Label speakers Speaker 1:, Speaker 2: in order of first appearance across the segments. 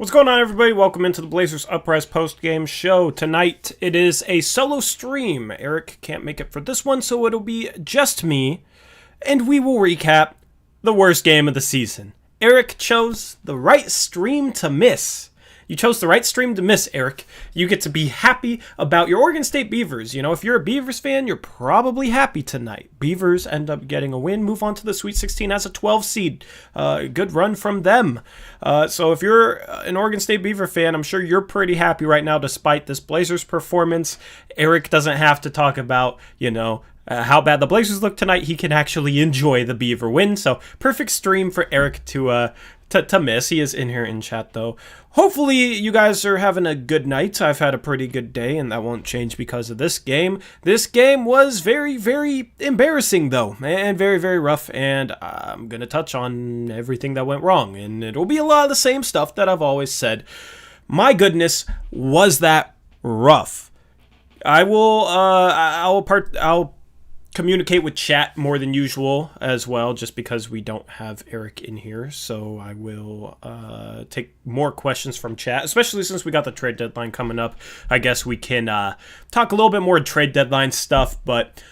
Speaker 1: What's going on, everybody? Welcome into the Blazers Uprise Postgame show. Tonight, it is a solo stream. Eric can't make it for this one, so it'll be just me, and we will recap the worst game of the season. Eric chose the right stream to miss. You chose the right stream to miss, Eric. You get to be happy about your Oregon State Beavers. You know, if you're a Beavers fan, you're probably happy tonight. Beavers end up getting a win, move on to the Sweet 16 as a 12 seed. Good run from them. So if you're an Oregon State Beaver fan, I'm sure you're pretty happy right now despite this Blazers performance. Eric doesn't have to talk about, how bad the Blazers look tonight. He can actually enjoy the Beaver win. So perfect stream for Eric to miss. He is in here in chat, though. Hopefully you guys are having a good night. I've had a pretty good day, and that won't change because of this game. This game was very, very embarrassing, though, and very, very rough, and I'm going to touch on everything that went wrong, and it'll be a lot of the same stuff that I've always said. My goodness, was that rough. I'll communicate with chat more than usual as well, just because we don't have Eric in here. So I will take more questions from chat, especially since we got the trade deadline coming up. I guess we can talk a little bit more trade deadline stuff, but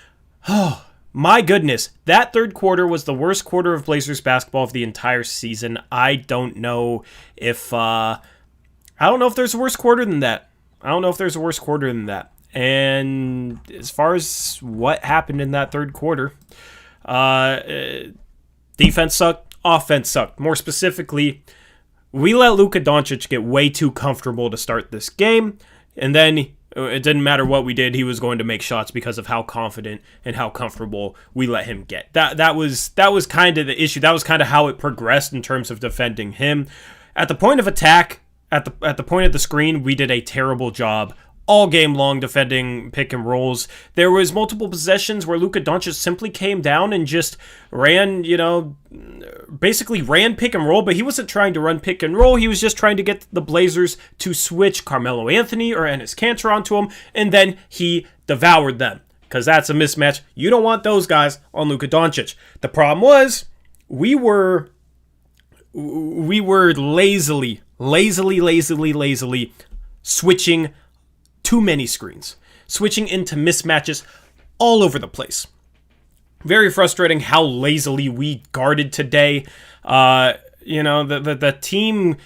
Speaker 1: oh my goodness, that third quarter was the worst quarter of Blazers basketball of the entire season. I don't know if there's a worse quarter than that. And as far as what happened in that third quarter, defense sucked, offense sucked. More specifically, we let Luka Doncic get way too comfortable to start this game, and then it didn't matter what we did, he was going to make shots because of how confident and how comfortable we let him get. That was kind of the issue. That was kind of how it progressed in terms of defending him. At the point of attack, at the point of the screen, we did a terrible job all game long defending pick and rolls. There was multiple possessions where Luka Doncic simply came down and just ran, basically ran pick and roll, but he wasn't trying to run pick and roll. He was just trying to get the Blazers to switch Carmelo Anthony or Enes Kanter onto him, and then he devoured them, because that's a mismatch. You don't want those guys on Luka Doncic. The problem was we were lazily switching too many screens, switching into mismatches all over the place. Very frustrating how lazily we guarded today. The team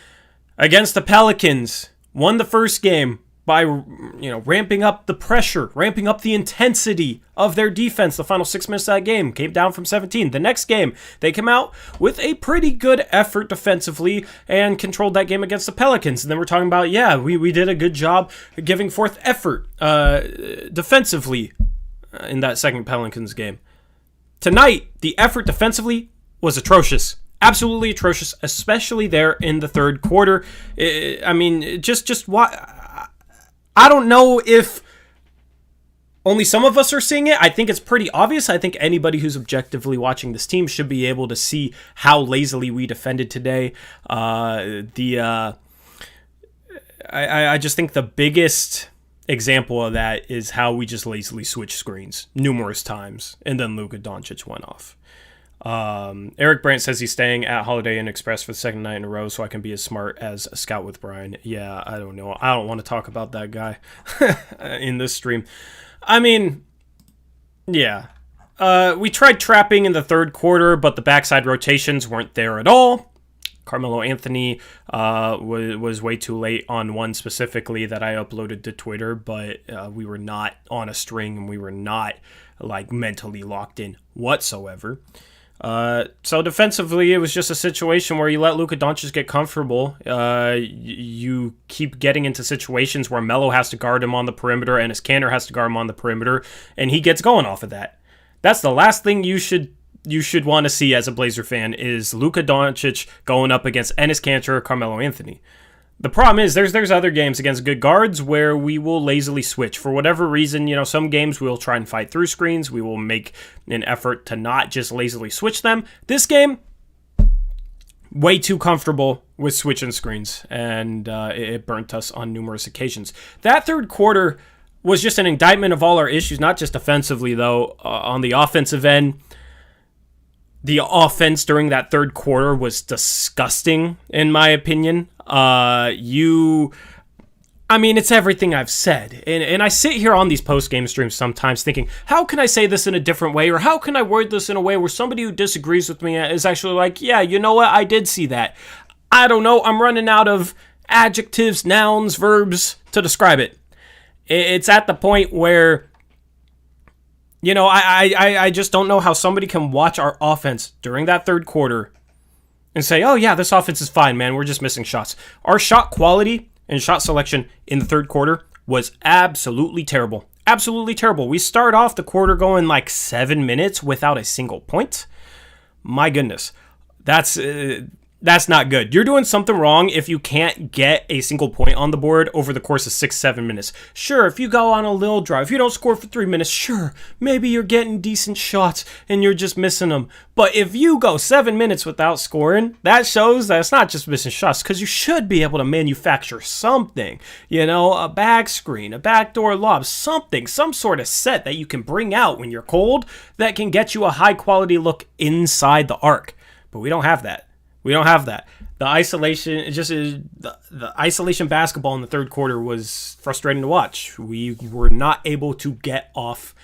Speaker 1: against the Pelicans won the first game by, ramping up the pressure, ramping up the intensity of their defense. The final 6 minutes of that game came down from 17. The next game, they came out with a pretty good effort defensively and controlled that game against the Pelicans. And then we're talking about, we did a good job giving forth effort defensively in that second Pelicans game. Tonight, the effort defensively was atrocious. Absolutely atrocious, especially there in the third quarter. Just what... I don't know if only some of us are seeing it. I think it's pretty obvious. I think anybody who's objectively watching this team should be able to see how lazily we defended today. I just think the biggest example of that is how we just lazily switched screens numerous times, and then Luka Doncic went off. Eric Brandt says he's staying at Holiday Inn Express for the second night in a row so I can be as smart as a scout with Brian. Yeah, I don't know. I don't want to talk about that guy in this stream. We tried trapping in the third quarter, but the backside rotations weren't there at all. Carmelo Anthony was way too late on one specifically that I uploaded to Twitter, but we were not on a string and we were not mentally locked in whatsoever. So defensively, it was just a situation where you let Luka Doncic get comfortable. You keep getting into situations where Melo has to guard him on the perimeter and Enes Kanter has to guard him on the perimeter, and he gets going off of that. That's the last thing you should want to see as a Blazer fan is Luka Doncic going up against Enes Kanter or Carmelo Anthony. The problem is there's other games against good guards where we will lazily switch. For whatever reason, some games we'll try and fight through screens. We will make an effort to not just lazily switch them. This game, way too comfortable with switching screens, and it burnt us on numerous occasions. That third quarter was just an indictment of all our issues, not just offensively, though. On the offensive end, The offense during that third quarter was disgusting, in my opinion. It's everything I've said. And I sit here on these post-game streams sometimes thinking, how can I say this in a different way? Or how can I word this in a way where somebody who disagrees with me is actually like, yeah, you know what? I did see that. I don't know. I'm running out of adjectives, nouns, verbs to describe it. It's at the point where, I just don't know how somebody can watch our offense during that third quarter and say, oh yeah, this offense is fine, man. We're just missing shots. Our shot quality and shot selection in the third quarter was absolutely terrible. Absolutely terrible. We start off the quarter going like 7 minutes without a single point. My goodness. That's not good. You're doing something wrong if you can't get a single point on the board over the course of 6-7 minutes. Sure, if you go on a little drive, if you don't score for 3 minutes, sure, maybe you're getting decent shots and you're just missing them. But if you go 7 minutes without scoring, that shows that it's not just missing shots, because you should be able to manufacture something. A back screen, a backdoor lob, something, some sort of set that you can bring out when you're cold that can get you a high quality look inside the arc. But we don't have that. The isolation, the isolation basketball in the third quarter was frustrating to watch. We were not able to get off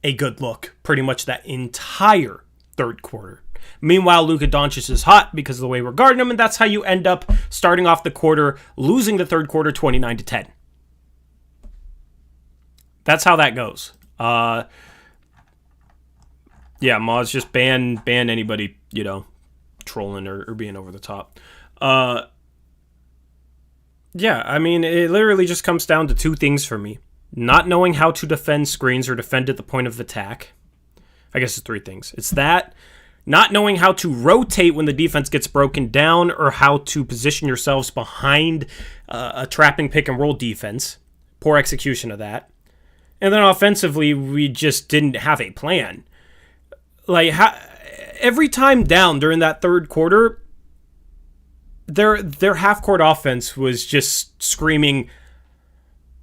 Speaker 1: a good look pretty much that entire third quarter. Meanwhile, Luka Doncic is hot because of the way we're guarding him, and that's how you end up starting off the quarter, losing the third quarter 29-10. That's how that goes. Yeah, Moz, just ban anybody, trolling or being over the top. It literally just comes down to two things for me. Not knowing how to defend screens or defend at the point of attack. I guess it's three things. It's that, not knowing how to rotate when the defense gets broken down, or how to position yourselves behind a trapping pick and roll defense. Poor execution of that. And then offensively, we just didn't have a plan. Every time down during that third quarter, their half-court offense was just screaming,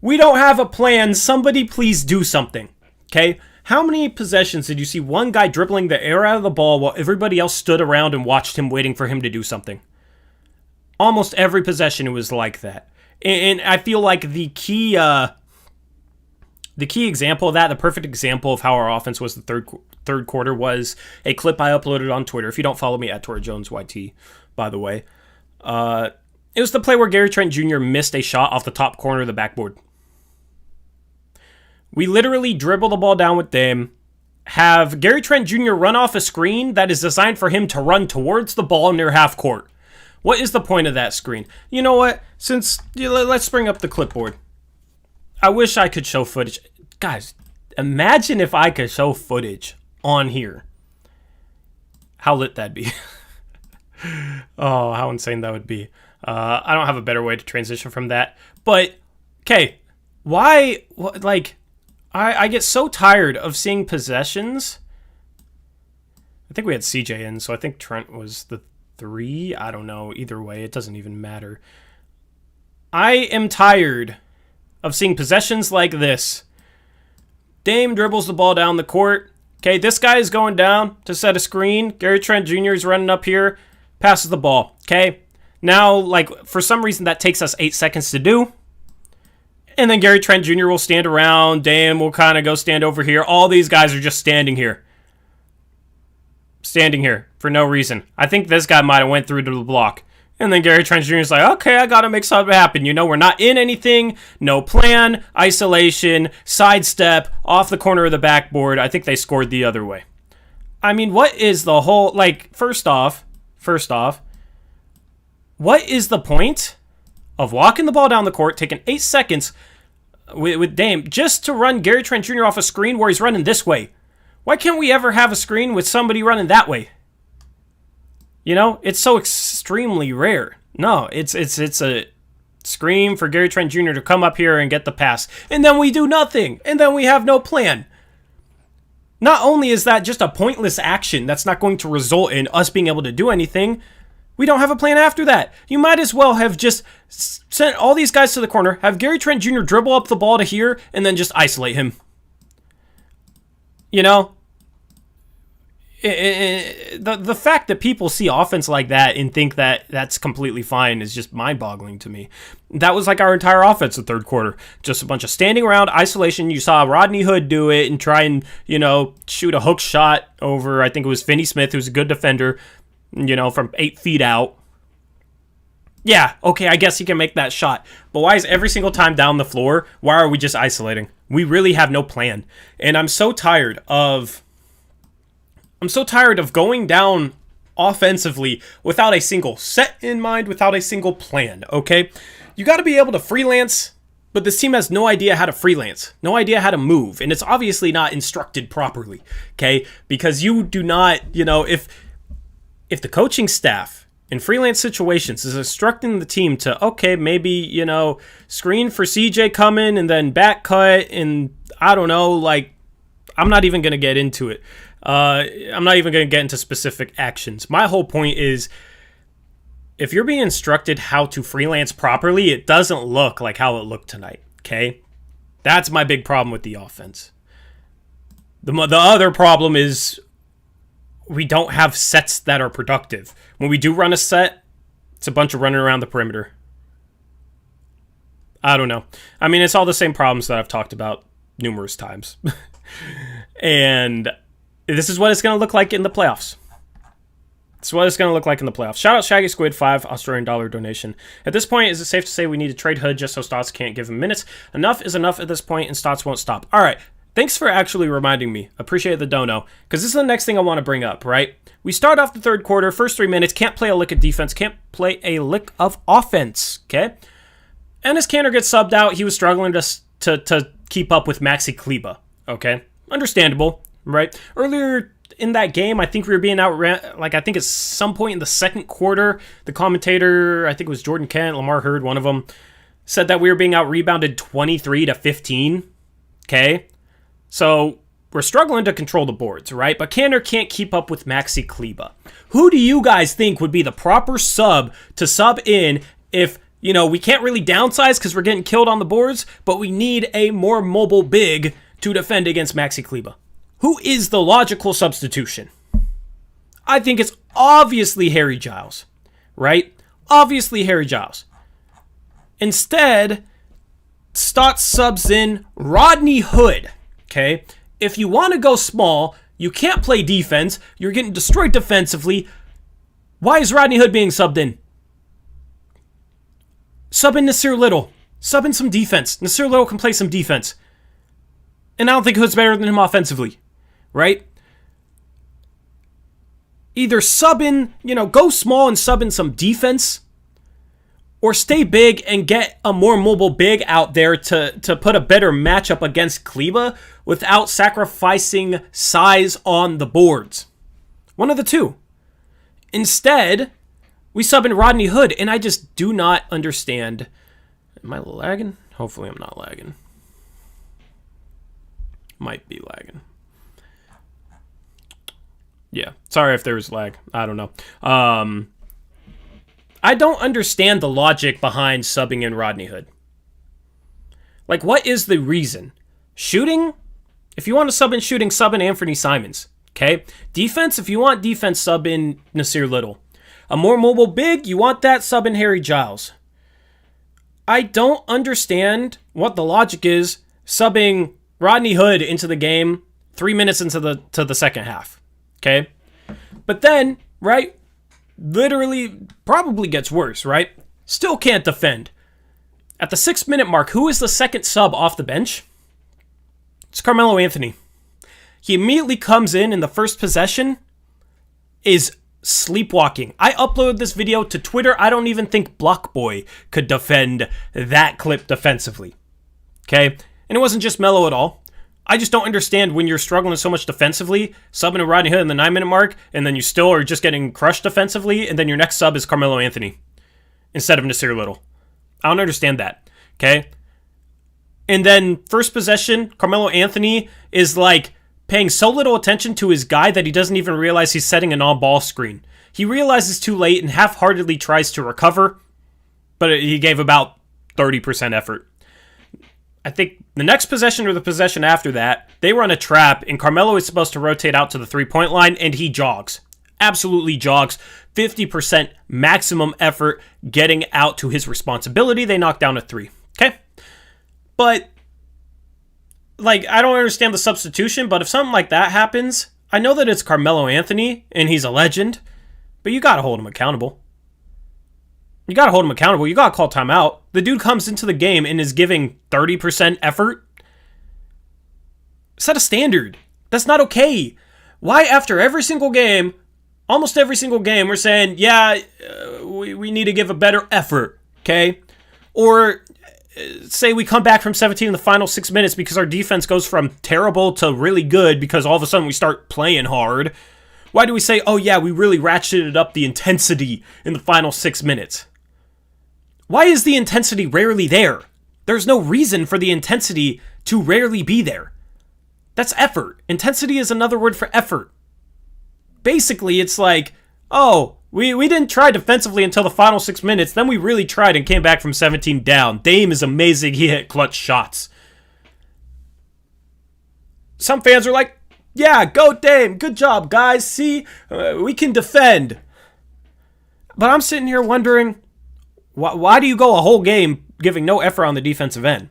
Speaker 1: we don't have a plan, somebody please do something, okay? How many possessions did you see one guy dribbling the air out of the ball while everybody else stood around and watched him waiting for him to do something? Almost every possession it was like that. And I feel like the key example of that, the perfect example of how our offense was the third quarter, was a clip I uploaded on Twitter. If you don't follow me, at TorJonesYT, by the way. It was the play where Gary Trent Jr. missed a shot off the top corner of the backboard. We literally dribble the ball down with Dame, have Gary Trent Jr. run off a screen that is designed for him to run towards the ball near half court. What is the point of that screen? You know what? Let's bring up the clipboard. I wish I could show footage. Guys, imagine if I could show footage on here. How lit that'd be. Oh, how insane that would be. I don't have a better way to transition from that. But, okay, why, I get so tired of seeing possessions. I think we had CJ in, so I think Trent was the 3. I don't know. Either way, it doesn't even matter. I am tired of seeing possessions like this. Dame dribbles the ball down the court. Okay, this guy is going down to set a screen. Gary Trent Jr. is running up here, passes the ball. Okay, now, for some reason, that takes us 8 seconds to do. And then Gary Trent Jr. will stand around. Dame will kind of go stand over here. All these guys are just standing here. Standing here for no reason. I think this guy might have went through to the block. And then Gary Trent Jr. is like, okay, I got to make something happen. We're not in anything. No plan, isolation, sidestep, off the corner of the backboard. I think they scored the other way. I mean, what is the whole, first off, what is the point of walking the ball down the court, taking 8 seconds with Dame, just to run Gary Trent Jr. off a screen where he's running this way? Why can't we ever have a screen with somebody running that way? It's so extremely rare. No, it's a screen for Gary Trent Jr. to come up here and get the pass. And then we do nothing. And then we have no plan. Not only is that just a pointless action that's not going to result in us being able to do anything, we don't have a plan after that. You might as well have just sent all these guys to the corner, have Gary Trent Jr. dribble up the ball to here, and then just isolate him. the fact that people see offense like that and think that that's completely fine is just mind-boggling to me. That was like our entire offense in the third quarter. Just a bunch of standing around, isolation. You saw Rodney Hood do it and try and, shoot a hook shot over, I think it was Finney Smith, who's a good defender, from 8 feet out. Yeah, okay, I guess he can make that shot. But why is every single time down the floor, why are we just isolating? We really have no plan. And I'm so tired of going down offensively without a single set in mind, without a single plan, okay? You got to be able to freelance, but this team has no idea how to freelance, no idea how to move, and it's obviously not instructed properly, okay? Because you do not, if the coaching staff in freelance situations is instructing the team to, okay, maybe, screen for CJ coming and then back cut and I don't know, I'm not even going to get into it. I'm not even going to get into specific actions. My whole point is, if you're being instructed how to freelance properly, it doesn't look like how it looked tonight, okay? That's my big problem with the offense. The other problem is we don't have sets that are productive. When we do run a set, it's a bunch of running around the perimeter. I don't know. I mean, it's all the same problems that I've talked about numerous times. And this is what it's going to look like in the playoffs. Shout out Shaggy Squid, $5 Australian donation. At this point, is it safe to say we need to trade Hood just so Stotts can't give him minutes? Enough is enough at this point, and Stotts won't stop. All right. Thanks for actually reminding me. Appreciate the dono. Because this is the next thing I want to bring up, right? We start off the third quarter, first 3 minutes, can't play a lick of defense, can't play a lick of offense, okay? Enes Kanter gets subbed out. He was struggling to keep up with Maxi Kleber, okay? Understandable, right? Earlier in that game, I think we were being outran. I think at some point in the second quarter, the commentator, I think it was Jordan Kent, Lamar Hurd, one of them, said that we were being out-rebounded 23-15, okay? So we're struggling to control the boards, right? But Kanter can't keep up with Maxi Kleber. Who do you guys think would be the proper sub to sub in if, we can't really downsize because we're getting killed on the boards, but we need a more mobile big to defend against Maxi Kleber? Who is the logical substitution? I think it's obviously Harry Giles, right? Obviously Harry Giles. Instead, Stotts subs in Rodney Hood, okay? If you want to go small, you can't play defense, you're getting destroyed defensively. Why is Rodney Hood being subbed in? Sub in Nasir Little. Sub in some defense. Nasir Little can play some defense. And I don't think Hood's better than him offensively, right? Either sub in, go small and sub in some defense, or stay big and get a more mobile big out there to put a better matchup against Kleber without sacrificing size on the boards. One of the two. Instead, we sub in Rodney Hood, and I just do not understand. Am I lagging? Hopefully I'm not lagging. Might be lagging. Yeah, sorry if there was lag. I don't know. I don't understand the logic behind subbing in Rodney Hood. What is the reason? Shooting? If you want to sub in shooting, sub in Anthony Simons. Okay? Defense, if you want defense, sub in Nasir Little. A more mobile big, you want that, sub in Harry Giles. I don't understand what the logic is subbing Rodney Hood into the game 3 minutes into the second half. Okay? But then, right, literally probably gets worse, right? Still can't defend. At the 6-minute mark, who is the second sub off the bench? It's Carmelo Anthony. He immediately comes in the first possession, is sleepwalking. I uploaded this video to Twitter. I don't even think Block Boy could defend that clip defensively. Okay? And it wasn't just Melo at all. I just don't understand when you're struggling so much defensively, subbing to Rodney Hood in the 9-minute mark, and then you still are just getting crushed defensively, and then your next sub is Carmelo Anthony instead of Nasir Little. I don't understand that. Okay? And then first possession, Carmelo Anthony is paying so little attention to his guy that he doesn't even realize he's setting an on-ball screen. He realizes too late and half-heartedly tries to recover, but he gave about 30% effort. I think the next possession or the possession after that, They run a trap, and Carmelo is supposed to rotate out to the three-point line, and he jogs. Absolutely jogs. 50% maximum effort getting out to his responsibility. They knock down a three. Okay? But, like, I don't understand the substitution, but if something like that happens, I know that it's Carmelo Anthony, and he's a legend, but you gotta hold him accountable. You gotta hold him accountable. You gotta call timeout. The dude comes into the game and is giving 30% effort. Set a standard. That's not okay. Why after every single game, almost every single game, we're saying, we need to give a better effort, okay? Or say we come back from 17 in the final 6 minutes because our defense goes from terrible to really good because all of a sudden we start playing hard. Why do we say, we really ratcheted up the intensity in the final 6 minutes? Why is the intensity rarely there? There's no reason for the intensity to rarely be there. That's effort. Intensity is another word for effort. Basically, it's like, we didn't try defensively until the final 6 minutes, then we really tried and came back from 17 down. Dame is amazing. He hit clutch shots. Some fans are like, yeah, go Dame. Good job, guys. See, we can defend. But I'm sitting here wondering, why do you go a whole game giving no effort on the defensive end?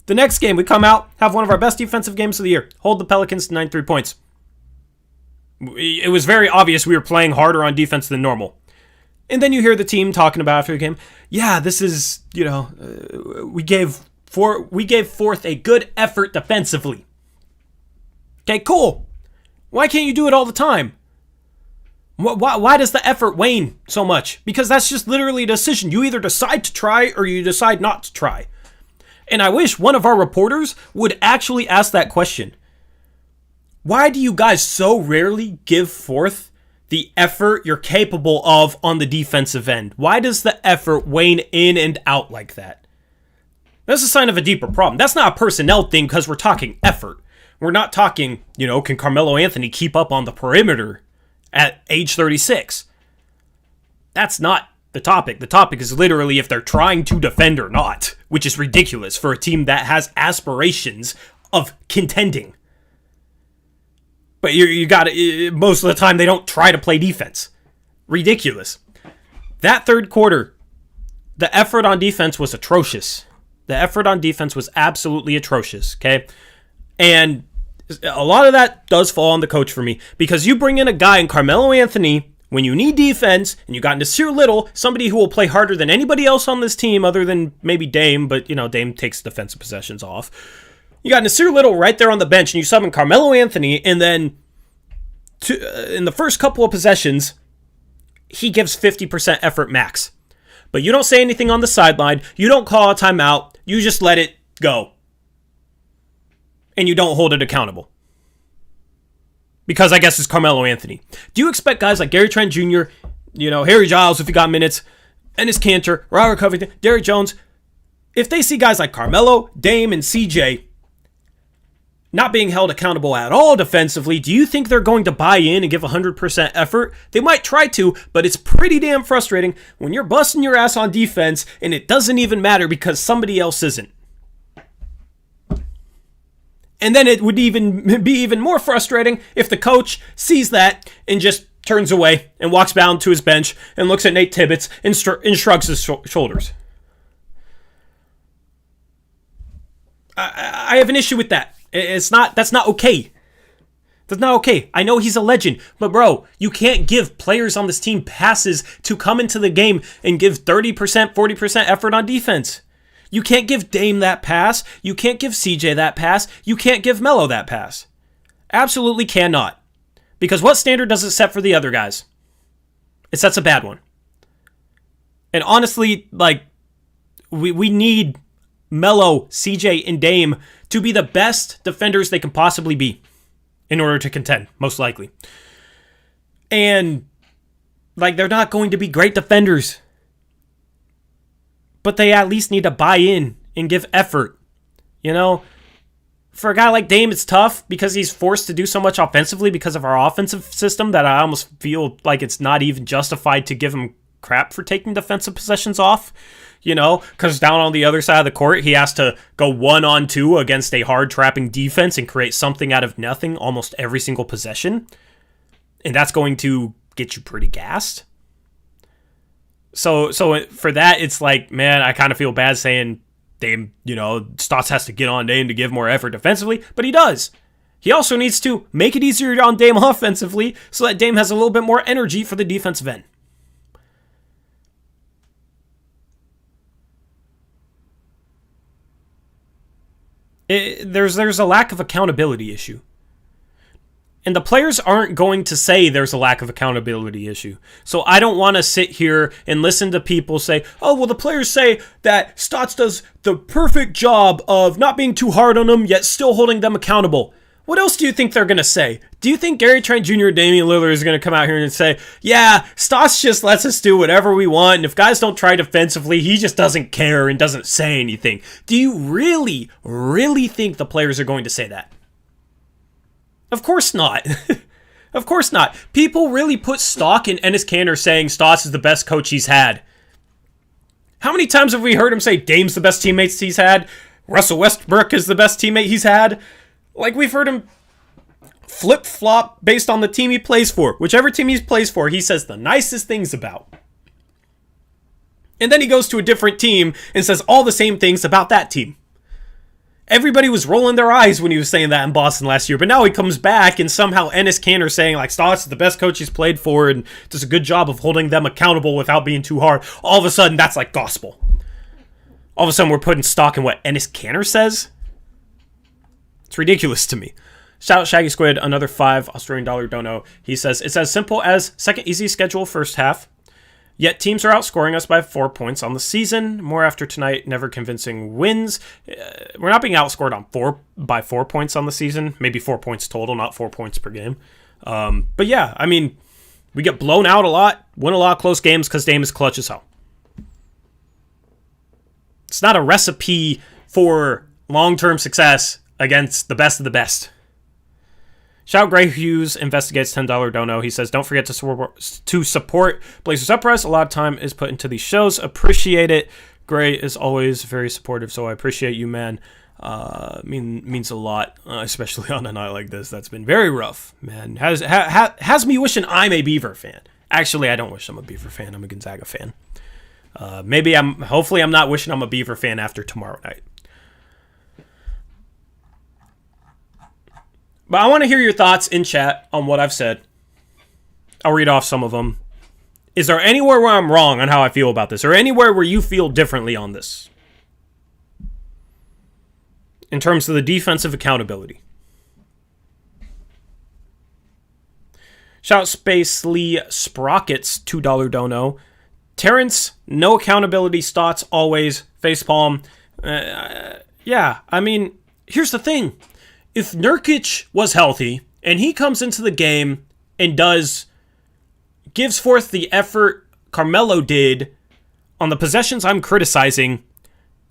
Speaker 1: The next game, we come out, have one of our best defensive games of the year. Hold the Pelicans to 93 points. It was very obvious we were playing harder on defense than normal. And then you hear the team talking about after the game, this is, we gave forth a good effort defensively. Okay, cool. Why can't you do it all the time? Why does the effort wane so much? Because that's just literally a decision. You either decide to try or you decide not to try. And I wish one of our reporters would actually ask that question. Why do you guys so rarely give forth the effort you're capable of on the defensive end? Why does the effort wane in and out like that? That's a sign of a deeper problem. That's not a personnel thing because we're talking effort. We're not talking, can Carmelo Anthony keep up on the perimeter at age 36? That's not the topic. The topic is literally if they're trying to defend or not, which is ridiculous for a team that has aspirations of contending. But you got it. Most of the time, they don't try to play defense. Ridiculous. That third quarter, the effort on defense was atrocious. The effort on defense was absolutely atrocious, okay? And a lot of that does fall on the coach for me because you bring in a guy in Carmelo Anthony when you need defense and you got Nasir Little, somebody who will play harder than anybody else on this team other than maybe Dame, but, Dame takes defensive possessions off. You got Nasir Little right there on the bench, and you summon Carmelo Anthony, and then in the first couple of possessions, he gives 50% effort max. But you don't say anything on the sideline. You don't call a timeout. You just let it go. And you don't hold it accountable. Because I guess it's Carmelo Anthony. Do you expect guys like Gary Trent Jr., Harry Giles if he got minutes, Enes Kanter, Robert Covington, Derrick Jones, if they see guys like Carmelo, Dame, and CJ not being held accountable at all defensively, do you think they're going to buy in and give 100% effort? They might try to, but it's pretty damn frustrating when you're busting your ass on defense and it doesn't even matter because somebody else isn't. And then it would be even more frustrating if the coach sees that and just turns away and walks down to his bench and looks at Nate Tibbetts and shrugs his shoulders. I have an issue with that. That's not okay. That's not okay. I know he's a legend, but bro, you can't give players on this team passes to come into the game and give 30%, 40% effort on defense. You can't give Dame that pass. You can't give CJ that pass. You can't give Melo that pass. Absolutely cannot. Because what standard does it set for the other guys? It sets a bad one. And honestly, we need Melo, CJ, and Dame to be the best defenders they can possibly be in order to contend, most likely. And, they're not going to be great defenders. But they at least need to buy in and give effort. For a guy like Dame, it's tough because he's forced to do so much offensively because of our offensive system that I almost feel like it's not even justified to give him crap for taking defensive possessions off. because down on the other side of the court, he has to go 1-on-2 against a hard trapping defense and create something out of nothing almost every single possession. And that's going to get you pretty gassed. So for that, it's like, man, I kind of feel bad saying Dame, Stotts has to get on Dame to give more effort defensively, but he does. He also needs to make it easier on Dame offensively so that Dame has a little bit more energy for the defensive end. There's a lack of accountability issue. And the players aren't going to say there's a lack of accountability issue. So I don't want to sit here and listen to people say, oh, well, the players say that Stotts does the perfect job of not being too hard on them, yet still holding them accountable. What else do you think they're going to say? Do you think Gary Trent Jr. and Damian Lillard is going to come out here and say, yeah, Stotts just lets us do whatever we want, and if guys don't try defensively, he just doesn't care and doesn't say anything? Do you really, really think the players are going to say that? Of course not. Of course not. People really put stock in Enes Kanter saying Stotts is the best coach he's had. How many times have we heard him say Dame's the best teammates he's had? Russell Westbrook is the best teammate he's had? Like, we've heard him flip-flop based on the team he plays for. Whichever team he plays for, he says the nicest things about. And then he goes to a different team and says all the same things about that team. Everybody was rolling their eyes when he was saying that in Boston last year, but now he comes back and somehow Enes Kanter saying like Stotts is the best coach he's played for and does a good job of holding them accountable without being too hard. All of a sudden, that's like gospel. All of a sudden, we're putting stock in what Enes Kanter says. It's ridiculous to me. Shout out Shaggy Squid, another $5 Australian dollar dono. He says, it's as simple as second easy schedule first half. Yet teams are outscoring us by 4 points on the season. More after tonight, never convincing wins. We're not being outscored by 4 points on the season. Maybe 4 points total, not 4 points per game. But yeah, I mean, we get blown out a lot, win a lot of close games because Dame is clutch as hell. It's not a recipe for long-term success against the best of the best. Shout Gray Hughes investigates $10 dono. He says, don't forget to support Blazers Uprise. A lot of time is put into these shows. Appreciate it. Gray is always very supportive, so I appreciate you, man. Means a lot, especially on a night like this. That's been very rough, man. Has me wishing I'm a Beaver fan. Actually, I don't wish I'm a Beaver fan. I'm a Gonzaga fan. Hopefully I'm not wishing I'm a Beaver fan after tomorrow night. But I want to hear your thoughts in chat on what I've said. I'll read off some of them. Is there anywhere where I'm wrong on how I feel about this? Or anywhere where you feel differently on this? In terms of the defensive accountability. Shout out Space Lee Sprockets, $2 dono. Terrence, no accountability, Stotts, always, facepalm. Yeah, I mean, here's the thing. If Nurkic was healthy and he comes into the game and gives forth the effort Carmelo did on the possessions I'm criticizing,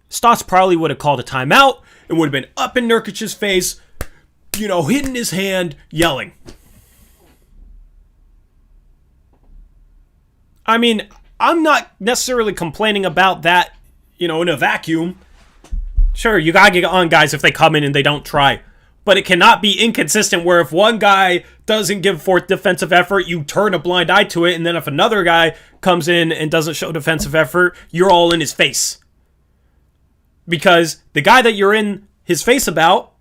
Speaker 1: Stotts probably would have called a timeout and would have been up in Nurkic's face, hitting his hand, yelling. I mean, I'm not necessarily complaining about that, in a vacuum. Sure, you gotta get on guys if they come in and they don't try. But it cannot be inconsistent where if one guy doesn't give forth defensive effort, you turn a blind eye to it. And then if another guy comes in and doesn't show defensive effort, you're all in his face. Because the guy that you're in his face about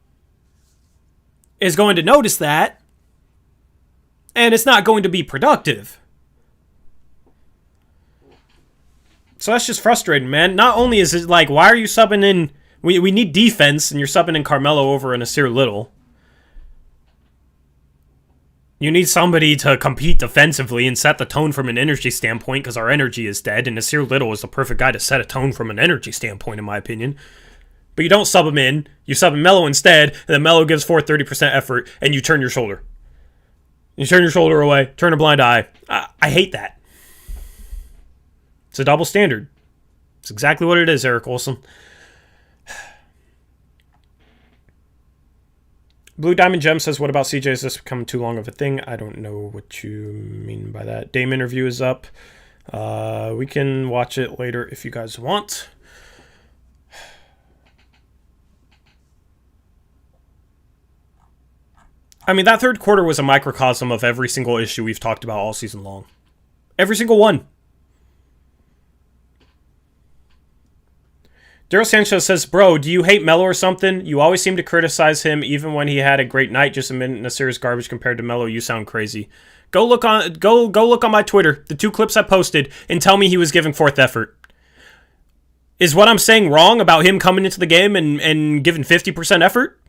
Speaker 1: is going to notice that. And it's not going to be productive. So that's just frustrating, man. Not only is it like, why are you subbing in... We need defense, and you're subbing in Carmelo over a Nasir Little. You need somebody to compete defensively and set the tone from an energy standpoint, because our energy is dead, and Nasir Little is the perfect guy to set a tone from an energy standpoint, in my opinion. But you don't sub him in. You sub in Melo instead, and then Melo gives forth 30% effort, and you turn your shoulder. You turn your shoulder away, turn a blind eye. I hate that. It's a double standard. It's exactly what it is, Eric Olson. Blue Diamond Gem says, what about CJ? Is this becoming too long of a thing? I don't know what you mean by that. Dame interview is up. We can watch it later if you guys want. I mean, that third quarter was a microcosm of every single issue we've talked about all season long. Every single one. Daryl Sanchez says, bro, do you hate Melo or something? You always seem to criticize him even when he had a great night. Just a minute in a serious garbage compared to Melo. You sound crazy. Go look on my Twitter, the 2 clips I posted, and tell me he was giving fourth effort. Is what I'm saying wrong about him coming into the game and giving 50% effort?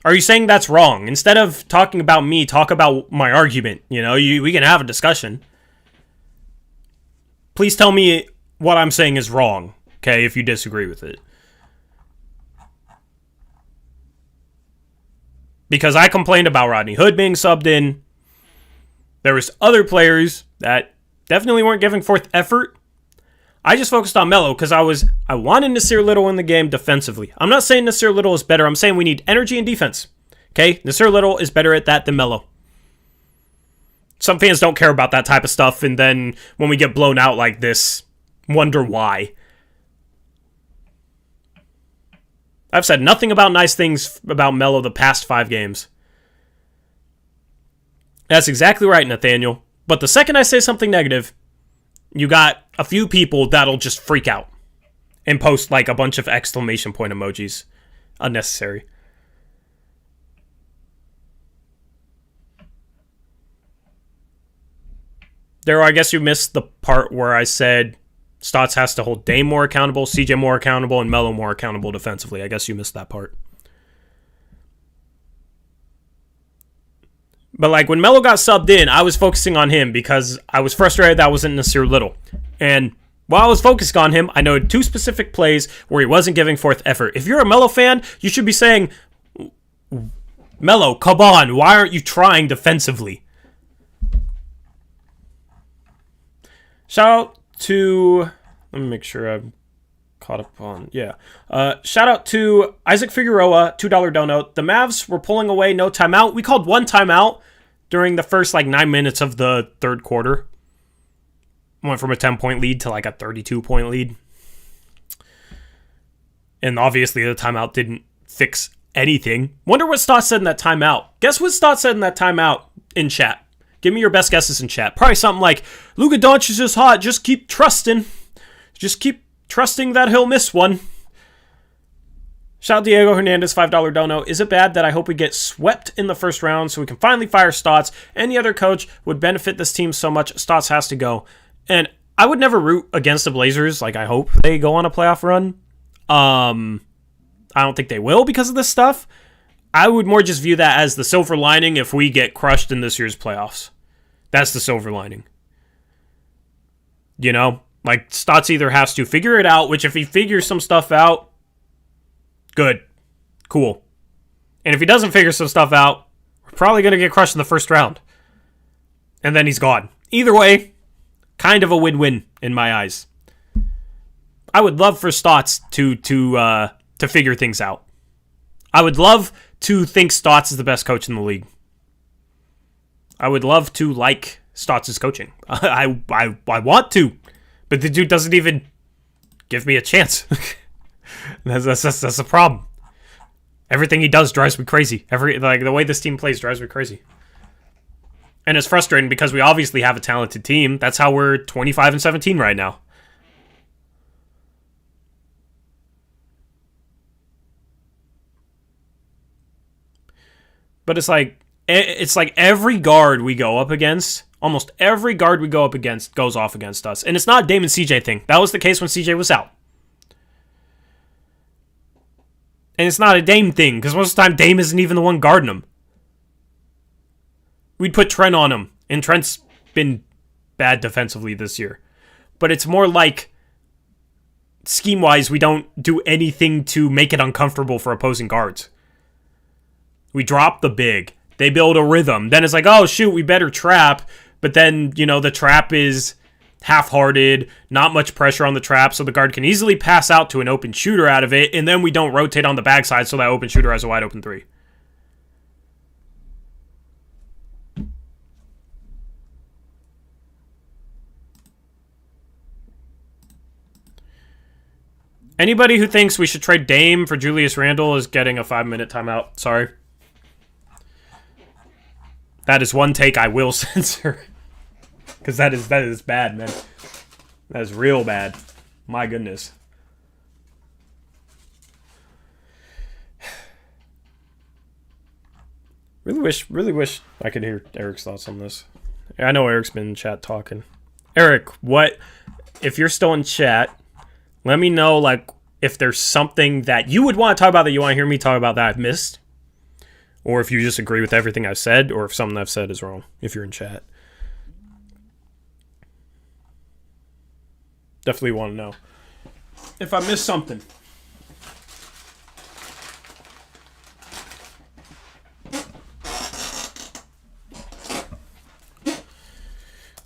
Speaker 1: Are you saying that's wrong? Instead of talking about me, talk about my argument. We can have a discussion. Please tell me what I'm saying is wrong, okay, if you disagree with it. Because I complained about Rodney Hood being subbed in. There was other players that definitely weren't giving fourth effort. I just focused on Melo because I wanted Nasir Little in the game defensively. I'm not saying Nasir Little is better. I'm saying we need energy and defense. Okay? Nasir Little is better at that than Melo. Some fans don't care about that type of stuff, and then when we get blown out like this, wonder why. I've said nothing about nice things about Melo the past 5 games. That's exactly right, Nathaniel. But the second I say something negative, you got a few people that'll just freak out and post like a bunch of exclamation point emojis. Unnecessary. Daryl, I guess you missed the part where I said Stotts has to hold Dame more accountable, CJ more accountable, and Melo more accountable defensively. I guess you missed that part. But like when Melo got subbed in, I was focusing on him because I was frustrated that wasn't Nasir Little. And while I was focused on him, I noted 2 specific plays where he wasn't giving fourth effort. If you're a Melo fan, you should be saying, Melo, come on, why aren't you trying defensively? Shout out to... Let me make sure I'm caught up on... Yeah. Shout out to Isaac Figueroa, $2 donut. The Mavs were pulling away, no timeout. We called 1 timeout during the first 9 minutes of the third quarter. Went from a 10-point lead to a 32-point lead. And obviously the timeout didn't fix anything. Wonder what Stott said in that timeout. Guess what Stott said in that timeout in chat? Give me your best guesses in chat. Probably something like, Luka Doncic is hot. Just keep trusting. Just keep trusting that he'll miss one. Shout out Diego Hernandez, $5 dono. Is it bad that I hope we get swept in the first round so we can finally fire Stotts? Any other coach would benefit this team so much. Stotts has to go. And I would never root against the Blazers. I hope they go on a playoff run. I don't think they will because of this stuff. I would more just view that as the silver lining if we get crushed in this year's playoffs. That's the silver lining. Stotts either has to figure it out, which if he figures some stuff out, good. Cool. And if he doesn't figure some stuff out, we're probably going to get crushed in the first round. And then he's gone. Either way, kind of a win-win in my eyes. I would love for Stotts to figure things out. I would love to think Stotts is the best coach in the league. I would love to like Stotts' coaching. I want to, but the dude doesn't even give me a chance. That's a problem. Everything he does drives me crazy. The way this team plays drives me crazy. And it's frustrating because we obviously have a talented team. That's how we're 25-17 right now. But it's like every guard we go up against, almost every guard we go up against goes off against us. And it's not a Dame and CJ thing. That was the case when CJ was out. And it's not a Dame thing, because most of the time Dame isn't even the one guarding him. We'd put Trent on him, and Trent's been bad defensively this year. But it's more like, scheme-wise, we don't do anything to make it uncomfortable for opposing guards. We drop the big. They build a rhythm. Then it's like, oh, shoot, we better trap. But then, the trap is half-hearted, not much pressure on the trap, so the guard can easily pass out to an open shooter out of it, and then we don't rotate on the backside so that open shooter has a wide-open 3. Anybody who thinks we should trade Dame for Julius Randle is getting a 5-minute timeout. Sorry. That is one take I will censor. Because that is bad, man. That is real bad. My goodness. Really wish I could hear Eric's thoughts on this. I know Eric's been in chat talking. Eric, what if you're still in chat? Let me know, like, if there's something that you would want to talk about that you want to hear me talk about that I've missed, or if you just agree with everything I've said, or if something I've said is wrong. If you're in chat, definitely want to know if I missed something.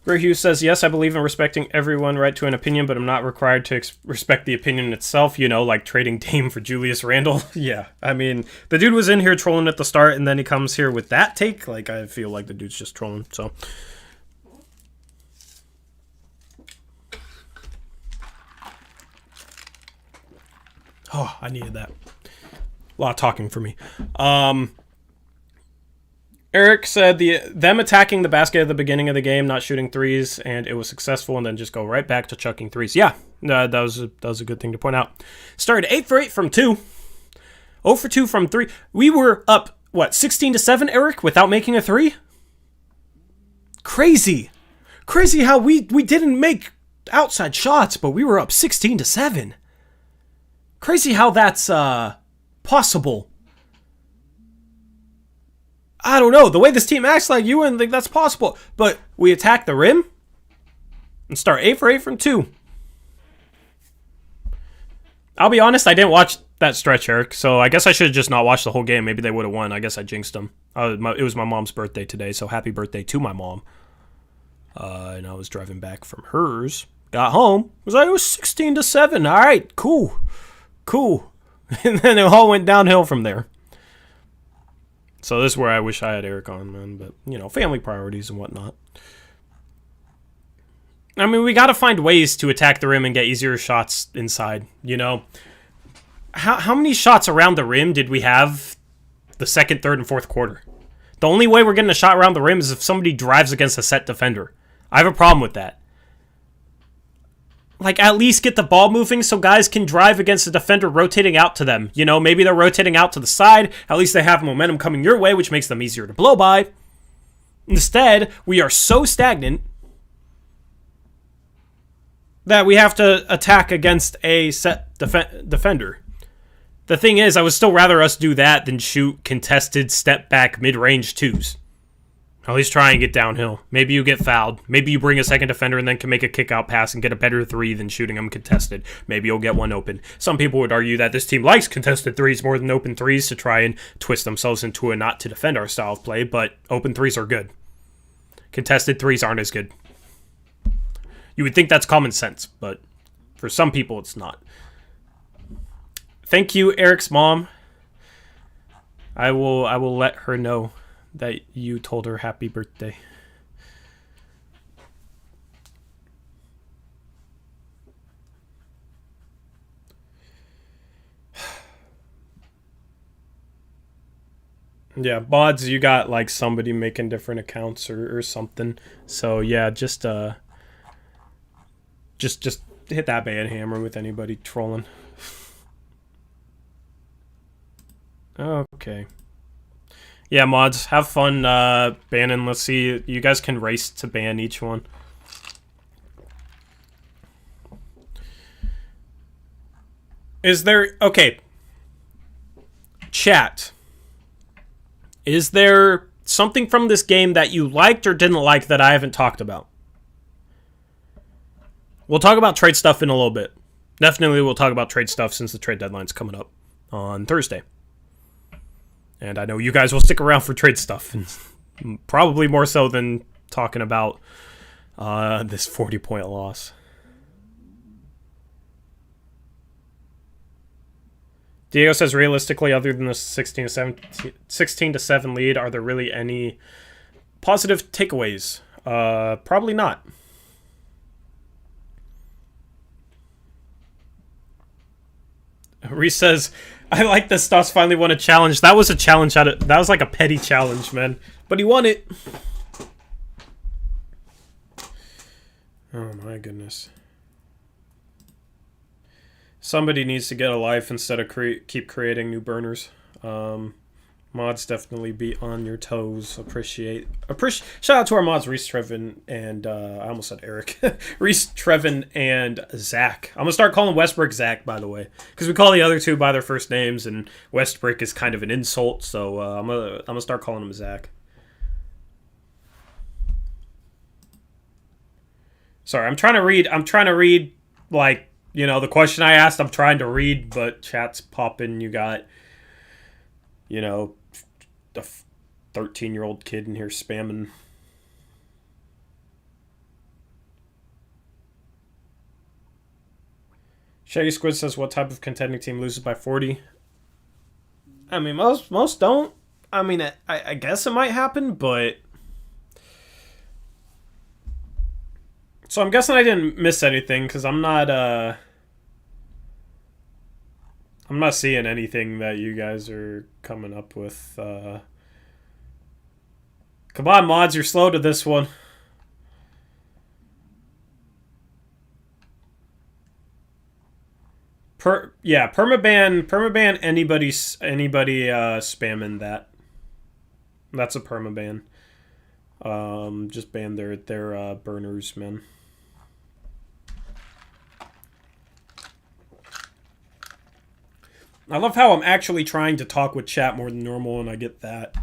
Speaker 1: Gray Hughes says, yes, I believe in respecting everyone's right to an opinion, but I'm not required to respect the opinion itself, you know, like trading Dame for Julius Randle. Yeah, I mean, the dude was in here trolling at the start, and then he comes here with that take. Like, I feel like the dude's just trolling, so. Oh, I needed that. A lot of talking for me. Eric said them attacking the basket at the beginning of the game, not shooting threes, and it was successful, and then just go right back to chucking threes. Yeah, that was a good thing to point out. Started 8 for 8 from 2. 0 for 2 from 3. We were up, 16-7, Eric, without making a 3? Crazy. Crazy how we didn't make outside shots, but we were up 16-7. Crazy how that's possible. I don't know. The way this team acts, like, you wouldn't think that's possible. But we attack the rim and start 8 for 8 from 2. I'll be honest, I didn't watch that stretch, Eric, so I guess I should have just not watched the whole game. Maybe they would have won. I guess I jinxed them. It was my mom's birthday today, so happy birthday to my mom. And I was driving back from hers. Got home. It was 16-7. All right, cool. And then it all went downhill from there. So this is where I wish I had Eric on, man. But, you know, family priorities and whatnot. I mean, we got to find ways to attack the rim and get easier shots inside, you know. How many shots around the rim did we have the second, third, and fourth quarter? The only way we're getting a shot around the rim is if somebody drives against a set defender. I have a problem with that. Like, at least get the ball moving so guys can drive against the defender rotating out to them. You know, maybe they're rotating out to the side. At least they have momentum coming your way, which makes them easier to blow by. Instead, we are so stagnant that we have to attack against a set defender. The thing is, I would still rather us do that than shoot contested step-back mid-range twos. At least try and get downhill. Maybe you get fouled. Maybe you bring a second defender and then can make a kick-out pass and get a better three than shooting them contested. Maybe you'll get one open. Some people would argue that this team likes contested threes more than open threes to try and twist themselves into a not to defend our style of play, but open threes are good. Contested threes aren't as good. You would think that's common sense, but for some people it's not. Thank you, Eric's mom. I will let her know that you told her happy birthday. Yeah, Bods, you got like somebody making different accounts or something. So yeah, just hit that ban hammer with anybody trolling. Okay. Yeah, mods, have fun banning. Let's see. You guys can race to ban each one. Is there... Okay. Chat. Is there something from this game that you liked or didn't like that I haven't talked about? We'll talk about trade stuff in a little bit. Definitely we'll talk about trade stuff since the trade deadline's coming up on Thursday. And I know you guys will stick around for trade stuff, and probably more so than talking about this 40-point loss. Diego says, realistically, other than the 16-7 lead, are there really any positive takeaways? Probably not. Reese says, I like that Stoss finally won a challenge. That was a challenge that was like a petty challenge, man. But he won it. Oh my goodness. Somebody needs to get a life instead of keep creating new burners. Mods definitely be on your toes. Appreciate. Shout out to our mods, Reese, Trevin, and I almost said Eric. Reese, Trevin, and Zach. I'm gonna start calling Westbrook Zach, by the way, because we call the other two by their first names, and Westbrook is kind of an insult. So I'm gonna start calling him Zach. Sorry, I'm trying to read like, you know, the question I asked. I'm trying to read, but chat's popping. You got, you know, a 13-year-old kid in here spamming. Shaggy Squid says, what type of contending team loses by 40? I mean, most don't. I mean, I guess it might happen, but... So I'm guessing I didn't miss anything, because I'm not seeing anything that you guys are coming up with. Come on, mods, you're slow to this one. Permaban anybody spamming that. That's a permaban. Just ban their burners, man. I love how I'm actually trying to talk with chat more than normal, and I get that.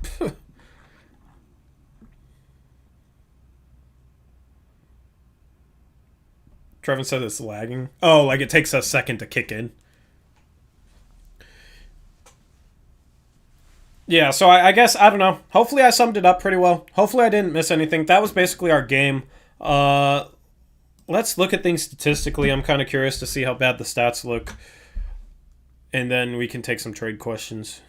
Speaker 1: Trevin said it's lagging. Oh, like it takes a second to kick in. Yeah, so I guess, I don't know. Hopefully I summed it up pretty well. Hopefully I didn't miss anything. That was basically our game. Let's look at things statistically. I'm kind of curious to see how bad the stats look. And then we can take some trade questions.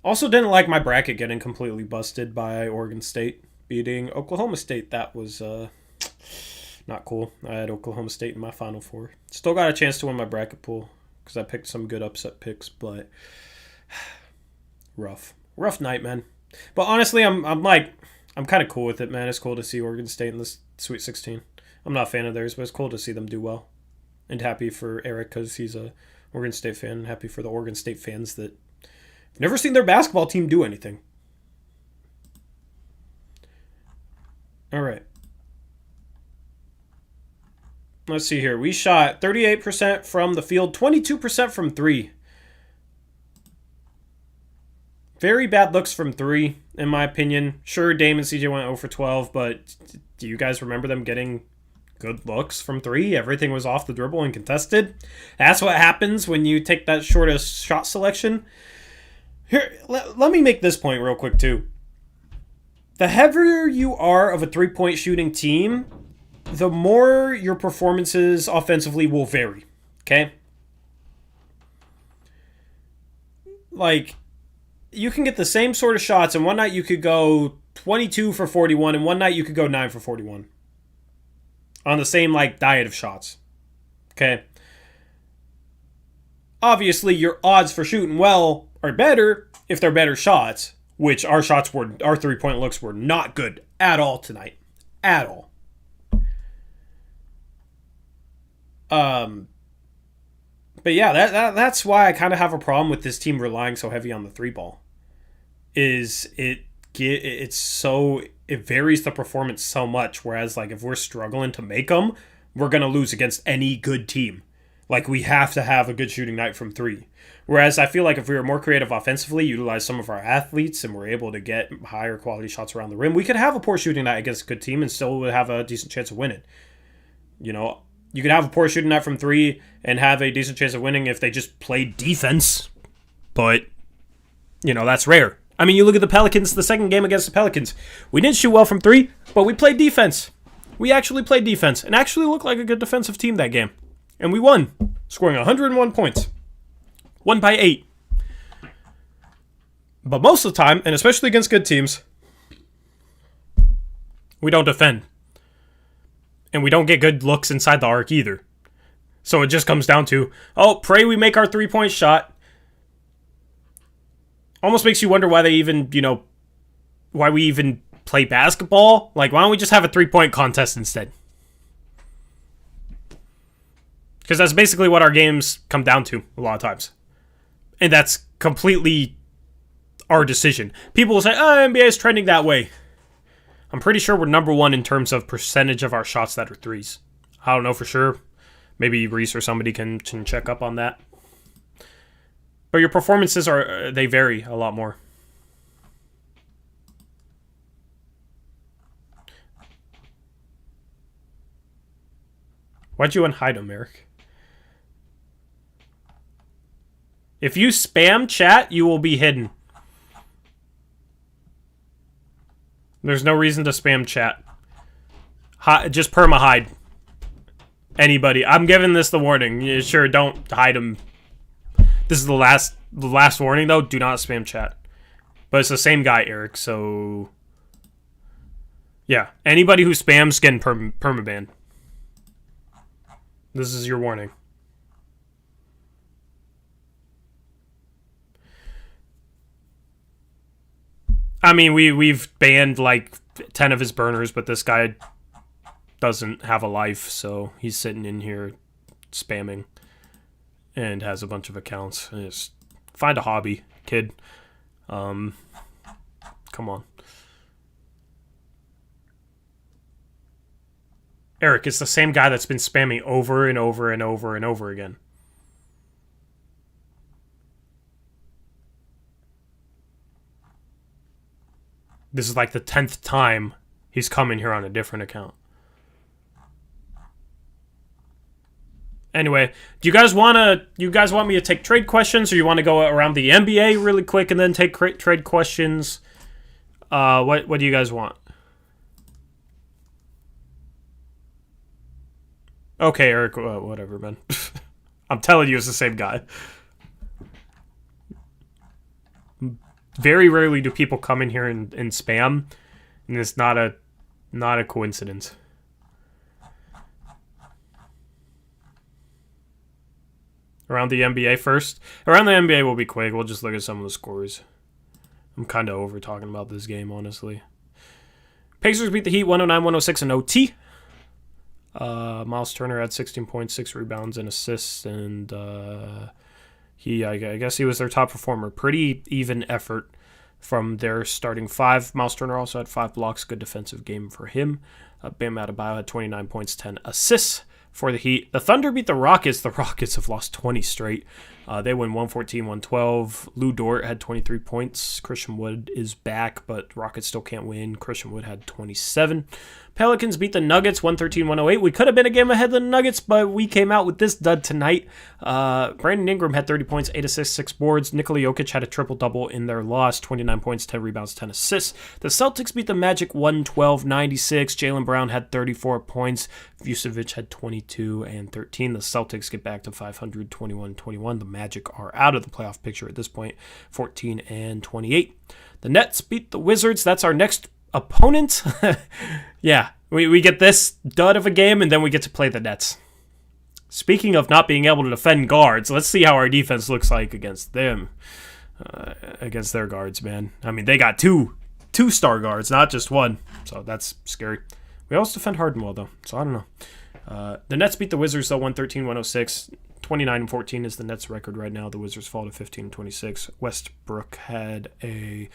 Speaker 1: Also didn't like my bracket getting completely busted by Oregon State beating Oklahoma State. That was not cool. I had Oklahoma State in my Final Four. Still got a chance to win my bracket pool because I picked some good upset picks, but rough night, man. But honestly, I'm kind of cool with it, man. It's cool to see Oregon State in this Sweet 16. I'm not a fan of theirs, but it's cool to see them do well. And happy for Eric because he's a Oregon State fan. Happy for the Oregon State fans that have never seen their basketball team do anything. All right. Let's see here. We shot 38% from the field, 22% from three. Very bad looks from three, in my opinion. Sure, Dame and CJ went 0 for 12, but do you guys remember them getting good looks from three? Everything was off the dribble and contested. That's what happens when you take that shortest shot selection. Here, let me make this point real quick, too. The heavier you are of a three-point shooting team, the more your performances offensively will vary. Okay? Like, you can get the same sort of shots, and one night you could go 22 for 41, and one night you could go 9 for 41. On the same, like, diet of shots. Okay? Obviously, your odds for shooting well are better if they're better shots, which our three-point looks were not good at all tonight. At all. But yeah, that's why I kind of have a problem with this team relying so heavy on the three ball. It varies the performance so much, whereas like if we're struggling to make them, we're going to lose against any good team. Like we have to have a good shooting night from three. Whereas I feel like if we were more creative offensively, utilize some of our athletes, and we're able to get higher quality shots around the rim, we could have a poor shooting night against a good team and still would have a decent chance of winning. You know, you could have a poor shooting night from three and have a decent chance of winning if they just played defense. But, you know, that's rare. I mean, you look at the Pelicans, the second game against the Pelicans. We didn't shoot well from three, but we played defense. We actually played defense and actually looked like a good defensive team that game. And we won, scoring 101 points. Won by 8. But most of the time, and especially against good teams, we don't defend. And we don't get good looks inside the arc either. So it just comes down to, oh, pray we make our 3-point shot. Almost makes you wonder why they even, why we even play basketball. Like, why don't we just have a 3-point contest instead? Because that's basically what our games come down to a lot of times. And that's completely our decision. People will say, oh, NBA is trending that way. I'm pretty sure we're number one in terms of percentage of our shots that are threes. I don't know for sure. Maybe Reese or somebody can check up on that. But your performances they vary a lot more. Why'd you unhide him, Eric? If you spam chat, you will be hidden. There's no reason to spam chat. Just perma-hide. Anybody. I'm giving this the warning. Sure, don't hide him. This is the last warning, though. Do not spam chat. But it's the same guy, Eric, so... Yeah. Anybody who spams getting perma-banned. This is your warning. I mean, we've banned like 10 of his burners, but this guy doesn't have a life, so he's sitting in here spamming and has a bunch of accounts. Just find a hobby, kid. Come on. Eric, it's the same guy that's been spamming over and over and over and over again. This is like the 10th time he's coming here on a different account. Anyway, do you guys want me to take trade questions, or you want to go around the NBA really quick and then take trade questions? What do you guys want? Okay, Eric, whatever, man. I'm telling you, it's the same guy. Very rarely do people come in here and spam, and it's not a coincidence. Around the NBA first. Around the NBA will be quick. We'll just look at some of the scores. I'm kind of over talking about this game, honestly. Pacers beat the Heat 109-106 in OT. Miles Turner had 16 points, 6 rebounds, and assists, and I guess he was their top performer. Pretty even effort from their starting five. Miles Turner also had 5 blocks. Good defensive game for him. Bam Adebayo had 29 points, 10 assists for the Heat. The Thunder beat the Rockets. The Rockets have lost 20 straight. They win 114-112. Lou Dort had 23 points. Christian Wood is back, but Rockets still can't win. Christian Wood had 27. Pelicans beat the Nuggets 113-108. We could have been a game ahead of the Nuggets, but we came out with this dud tonight. Brandon Ingram had 30 points, 8 assists, 6 boards. Nikola Jokic had a triple-double in their loss, 29 points, 10 rebounds, 10 assists. The Celtics beat the Magic 112-96. Jaylen Brown had 34 points. Vucevic had 22 and 13. The Celtics get back to 500, 21-21. The Magic are out of the playoff picture at this point, 14 and 28. The Nets beat the Wizards. That's our next opponent. Yeah, we get this dud of a game, and then we get to play the Nets. Speaking of not being able to defend guards, let's see how our defense looks like against them. Against their guards, man. I mean, they got two star guards, not just one. So that's scary. We always defend Harden well, though, so I don't know. The Nets beat the Wizards, though, 113-106. 29-14 is the Nets record right now. The Wizards fall to 15-26. Westbrook had a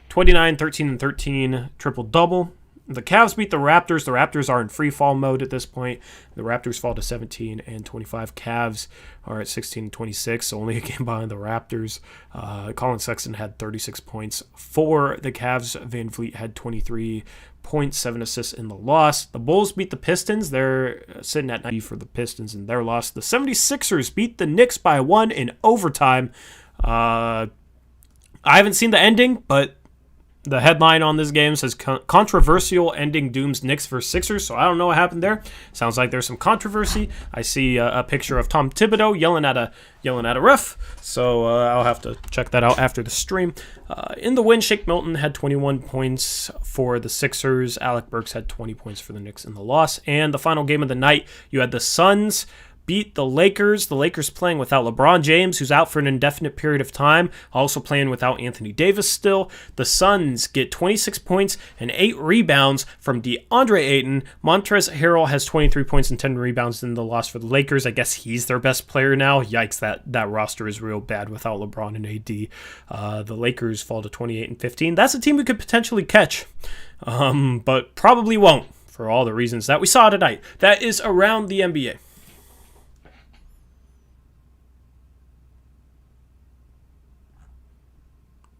Speaker 1: 29, 13, and 13 triple-double. The Cavs beat the Raptors. The Raptors are in free fall mode at this point. The Raptors fall to 17 and 25. Cavs are at 16 and 26, so only a game behind the Raptors. Colin Sexton had 36 points for the Cavs. Van Vliet had 23 points, 7 assists in the loss. The Bulls beat the Pistons. They're sitting at 90 for the Pistons in their loss. The 76ers beat the Knicks by 1 in overtime. I haven't seen the ending, but The headline on this game says controversial ending dooms Knicks versus Sixers, so I don't know what happened there. Sounds like there's some controversy. I see a picture of Tom Thibodeau yelling at a ref, so I'll have to check that out after the stream. In the win, Shake Milton had 21 points for the Sixers. Alec Burks had 20 points for the Knicks in the loss. And the final game of the night, you had the Suns beat the Lakers. The Lakers playing without LeBron James, who's out for an indefinite period of time, also playing without Anthony Davis still. The Suns get 26 points and 8 rebounds from DeAndre Ayton. Montrezl Harrell has 23 points and 10 rebounds in the loss for the Lakers. I guess he's their best player now. Yikes, that roster is real bad without LeBron and AD. The Lakers fall to 28 and 15. That's a team we could potentially catch, but probably won't for all the reasons that we saw tonight. That is around the NBA.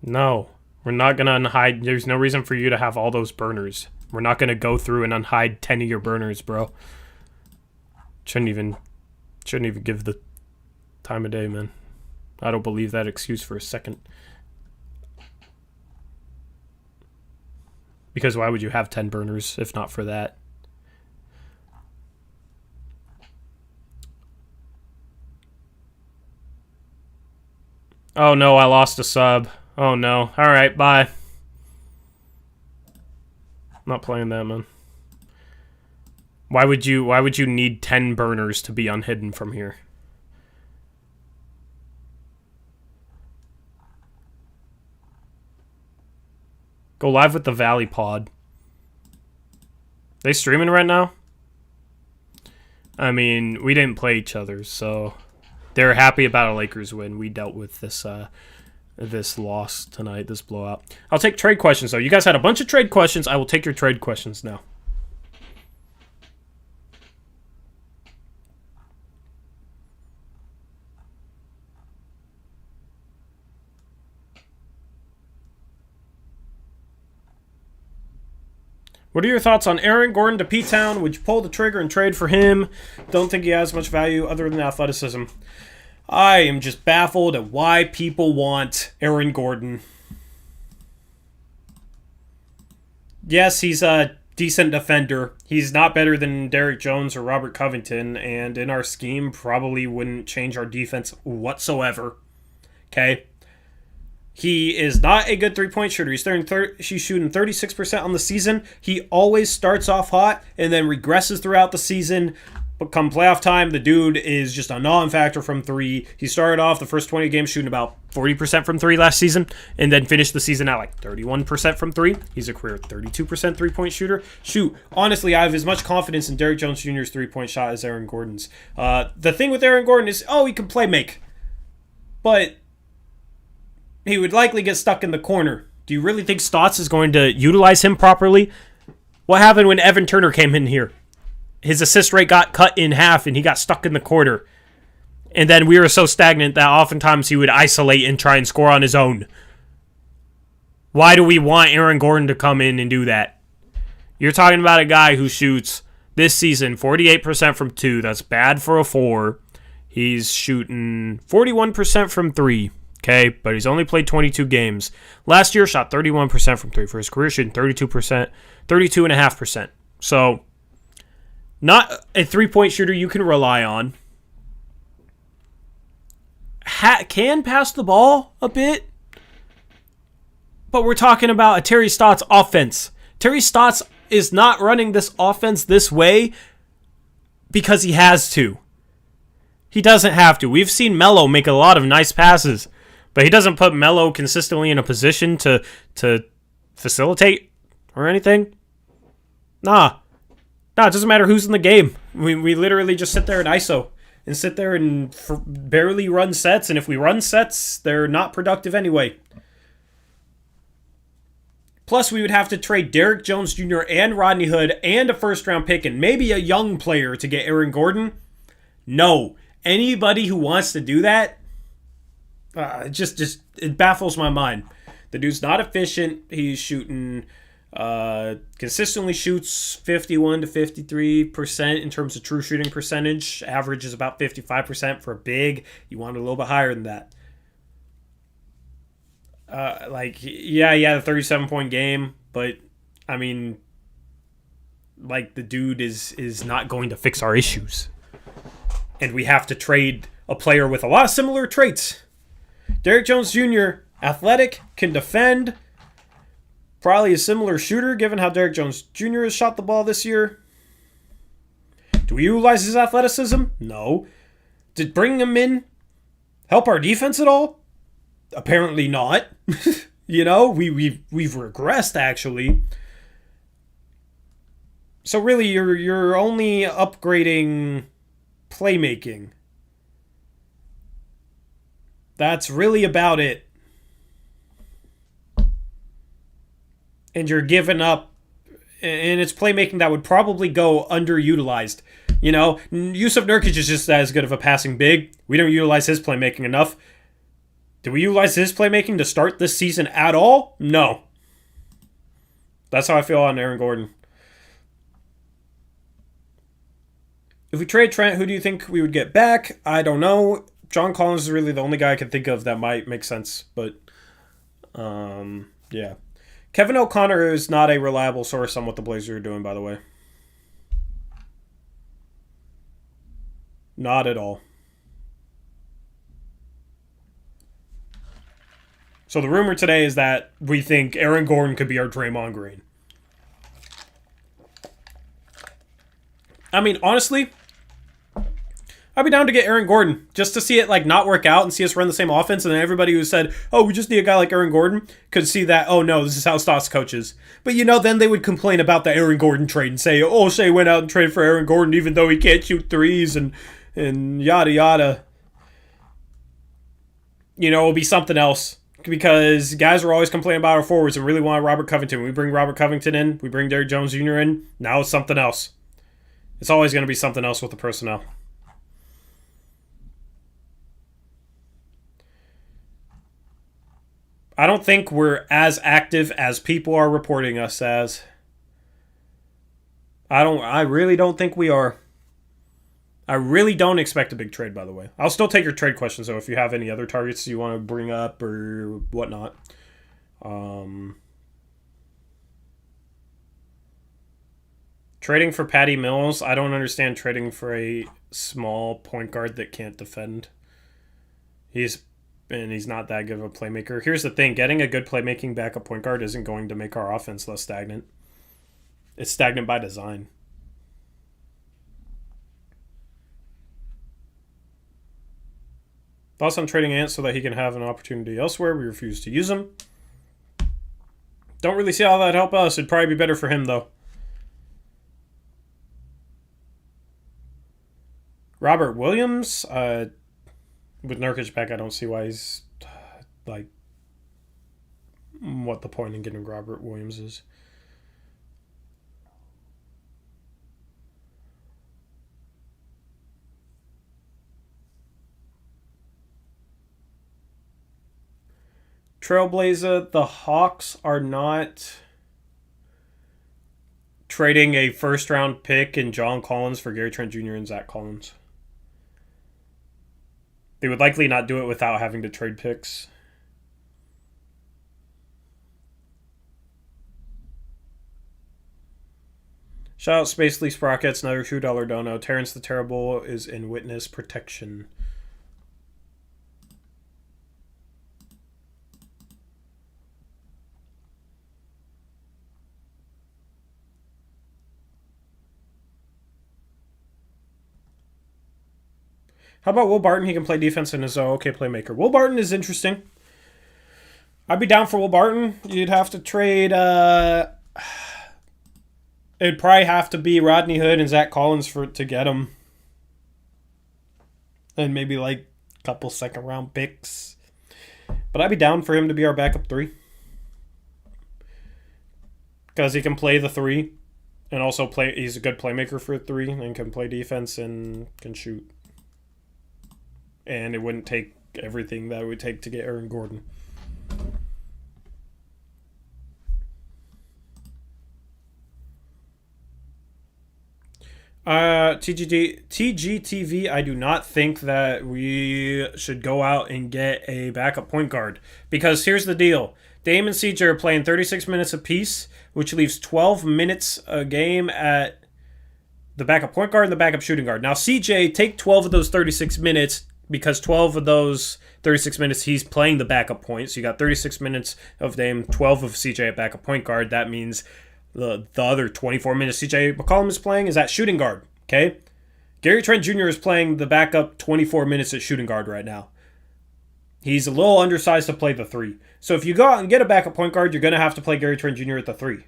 Speaker 1: No, we're not going to unhide. There's no reason for you to have all those burners. We're not going to go through and unhide 10 of your burners, bro. Shouldn't even give the time of day, man. I don't believe that excuse for a second. Because why would you have 10 burners if not for that? Oh no, I lost a sub. Oh no. Alright, bye. I'm not playing that, man. Why would you need 10 burners to be unhidden from here? Go live with the Valley Pod. They streaming right now? I mean, we didn't play each other, so they're happy about a Lakers win. We dealt with this loss tonight, this blowout. I'll take trade questions, though. You guys had a bunch of trade questions. I will take your trade questions now. What are your thoughts on Aaron Gordon to P-Town? Would you pull the trigger and trade for him? Don't think he has much value other than athleticism. I am just baffled at why people want Aaron Gordon. Yes, he's a decent defender. He's not better than Derrick Jones or Robert Covington, and in our scheme probably wouldn't change our defense whatsoever. Okay? He is not a good three-point shooter. He's shooting 36% on the season. He always starts off hot and then regresses throughout the season. But come playoff time, the dude is just a non-factor from three. He started off the first 20 games shooting about 40% from three last season and then finished the season at like 31% from three. He's a career 32% three-point shooter. Shoot, honestly, I have as much confidence in Derrick Jones Jr.'s three-point shot as Aaron Gordon's. The thing with Aaron Gordon is, he can play make. But he would likely get stuck in the corner. Do you really think Stotts is going to utilize him properly? What happened when Evan Turner came in here? His assist rate got cut in half and he got stuck in the corner. And then we were so stagnant that oftentimes he would isolate and try and score on his own. Why do we want Aaron Gordon to come in and do that? You're talking about a guy who shoots this season 48% from two. That's bad for a 4. He's shooting 41% from 3. Okay, but he's only played 22 games. Last year, shot 31% from 3 for his career, shooting 32.5%. So, not a three-point shooter you can rely on. Can pass the ball a bit, but we're talking about a Terry Stotts offense. Terry Stotts is not running this offense this way because he has to. He doesn't have to. We've seen Melo make a lot of nice passes, but he doesn't put Melo consistently in a position to facilitate or anything. Nah, it doesn't matter who's in the game. We literally just sit there and ISO and sit there and barely run sets. And if we run sets, they're not productive anyway. Plus, we would have to trade Derrick Jones Jr. and Rodney Hood and a first-round pick and maybe a young player to get Aaron Gordon. No. Anybody who wants to do that, it baffles my mind. The dude's not efficient. He's shooting, consistently shoots 51 to 53% in terms of true shooting percentage. Average is about 55% for a big. You want a little bit higher than that. Yeah, he had a 37-point game, but I mean, like, the dude is not going to fix our issues. And we have to trade a player with a lot of similar traits. Derrick Jones Jr., athletic, can defend, probably a similar shooter given how Derrick Jones Jr. has shot the ball this year. Do we utilize his athleticism? No. Did bringing him in help our defense at all? Apparently not. You know, we've regressed, actually. So really, you're only upgrading playmaking. That's really about it. And you're giving up, and it's playmaking that would probably go underutilized. You know, Yusuf Nurkic is just as good of a passing big. We don't utilize his playmaking enough. Do we utilize his playmaking to start this season at all? No. That's how I feel on Aaron Gordon. If we trade Trent, who do you think we would get back? I don't know. John Collins is really the only guy I can think of that might make sense. But, yeah. Kevin O'Connor is not a reliable source on what the Blazers are doing, by the way. Not at all. So the rumor today is that we think Aaron Gordon could be our Draymond Green. I mean, honestly, I'd be down to get Aaron Gordon just to see it like not work out and see us run the same offense. And then everybody who said, oh, we just need a guy like Aaron Gordon could see that, oh, no, this is how Stotts coaches. But, you know, then they would complain about the Aaron Gordon trade and say, oh, Shea went out and traded for Aaron Gordon even though he can't shoot threes and yada, yada. You know, it'll be something else. Because guys are always complaining about our forwards and really want Robert Covington. When we bring Robert Covington in, we bring Derrick Jones Jr. in, now it's something else. It's always going to be something else with the personnel. I don't think we're as active as people are reporting us as. I really don't think we are. I really don't expect a big trade, by the way. I'll still take your trade questions, though, if you have any other targets you want to bring up or whatnot. Trading for Patty Mills. I don't understand trading for a small point guard that can't defend. He's not that good of a playmaker. Here's the thing. Getting a good playmaking backup point guard isn't going to make our offense less stagnant. It's stagnant by design. Thoughts on trading Ant so that he can have an opportunity elsewhere? We refuse to use him. Don't really see how that'd help us. It'd probably be better for him, though. Robert Williams, with Nurkic back, I don't see why he's, what the point in getting Robert Williams is. Trailblazer, the Hawks are not trading a first-round pick in John Collins for Gary Trent Jr. and Zach Collins. They would likely not do it without having to trade picks. Shout out Spacely Sprockets, another $2 dono. Terrence the Terrible is in witness protection. How about Will Barton? He can play defense and is an okay playmaker. Will Barton is interesting. I'd be down for Will Barton. You'd have to trade... It'd probably have to be Rodney Hood and Zach Collins to get him. And maybe a couple second-round picks. But I'd be down for him to be our backup 3. Because he can play the 3. And also he's a good playmaker for a 3. And can play defense and can shoot. And it wouldn't take everything that it would take to get Aaron Gordon. TGTV, I do not think that we should go out and get a backup point guard. Because here's the deal. Dame and CJ are playing 36 minutes apiece, which leaves 12 minutes a game at the backup point guard and the backup shooting guard. Now, CJ, take 12 of those 36 minutes, because 12 of those 36 minutes he's playing the backup point. So you got 36 minutes of Dame, 12 of CJ at backup point guard. That means the other 24 minutes CJ McCollum is playing is at shooting guard, okay? Gary Trent Jr. is playing the backup 24 minutes at shooting guard right now. He's a little undersized to play the 3. So if you go out and get a backup point guard, you're going to have to play Gary Trent Jr. at the 3.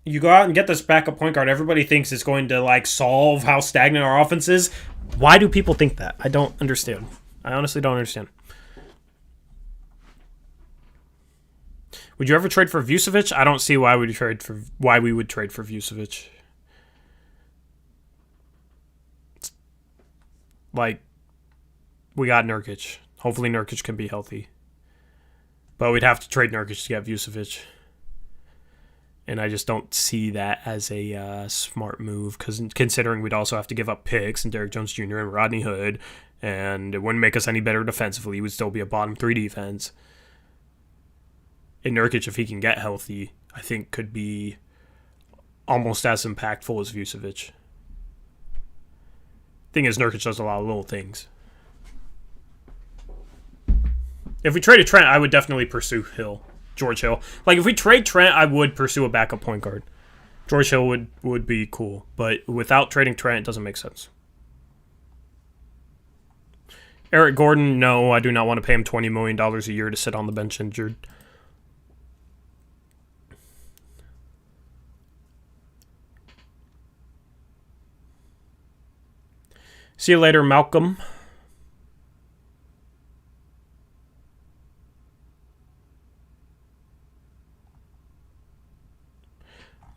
Speaker 1: You go out and get this backup point guard, everybody thinks it's going to solve how stagnant our offense is. Why do people think that? I don't understand. I honestly don't understand. Would you ever trade for Vucevic? I don't see why we would trade for Vucevic. We got Nurkic. Hopefully Nurkic can be healthy. But we'd have to trade Nurkic to get Vucevic. And I just don't see that as a smart move, because considering we'd also have to give up picks and Derrick Jones Jr. and Rodney Hood, and it wouldn't make us any better defensively. It would still be a bottom 3 defense. And Nurkic, if he can get healthy, I think could be almost as impactful as Vucevic. Thing is, Nurkic does a lot of little things. If we traded Trent, I would definitely pursue George Hill. If we trade Trent, I would pursue a backup point guard. George Hill would be cool. But without trading Trent, it doesn't make sense. Eric Gordon, no, I do not want to pay him $20 million a year to sit on the bench injured. See you later, Malcolm.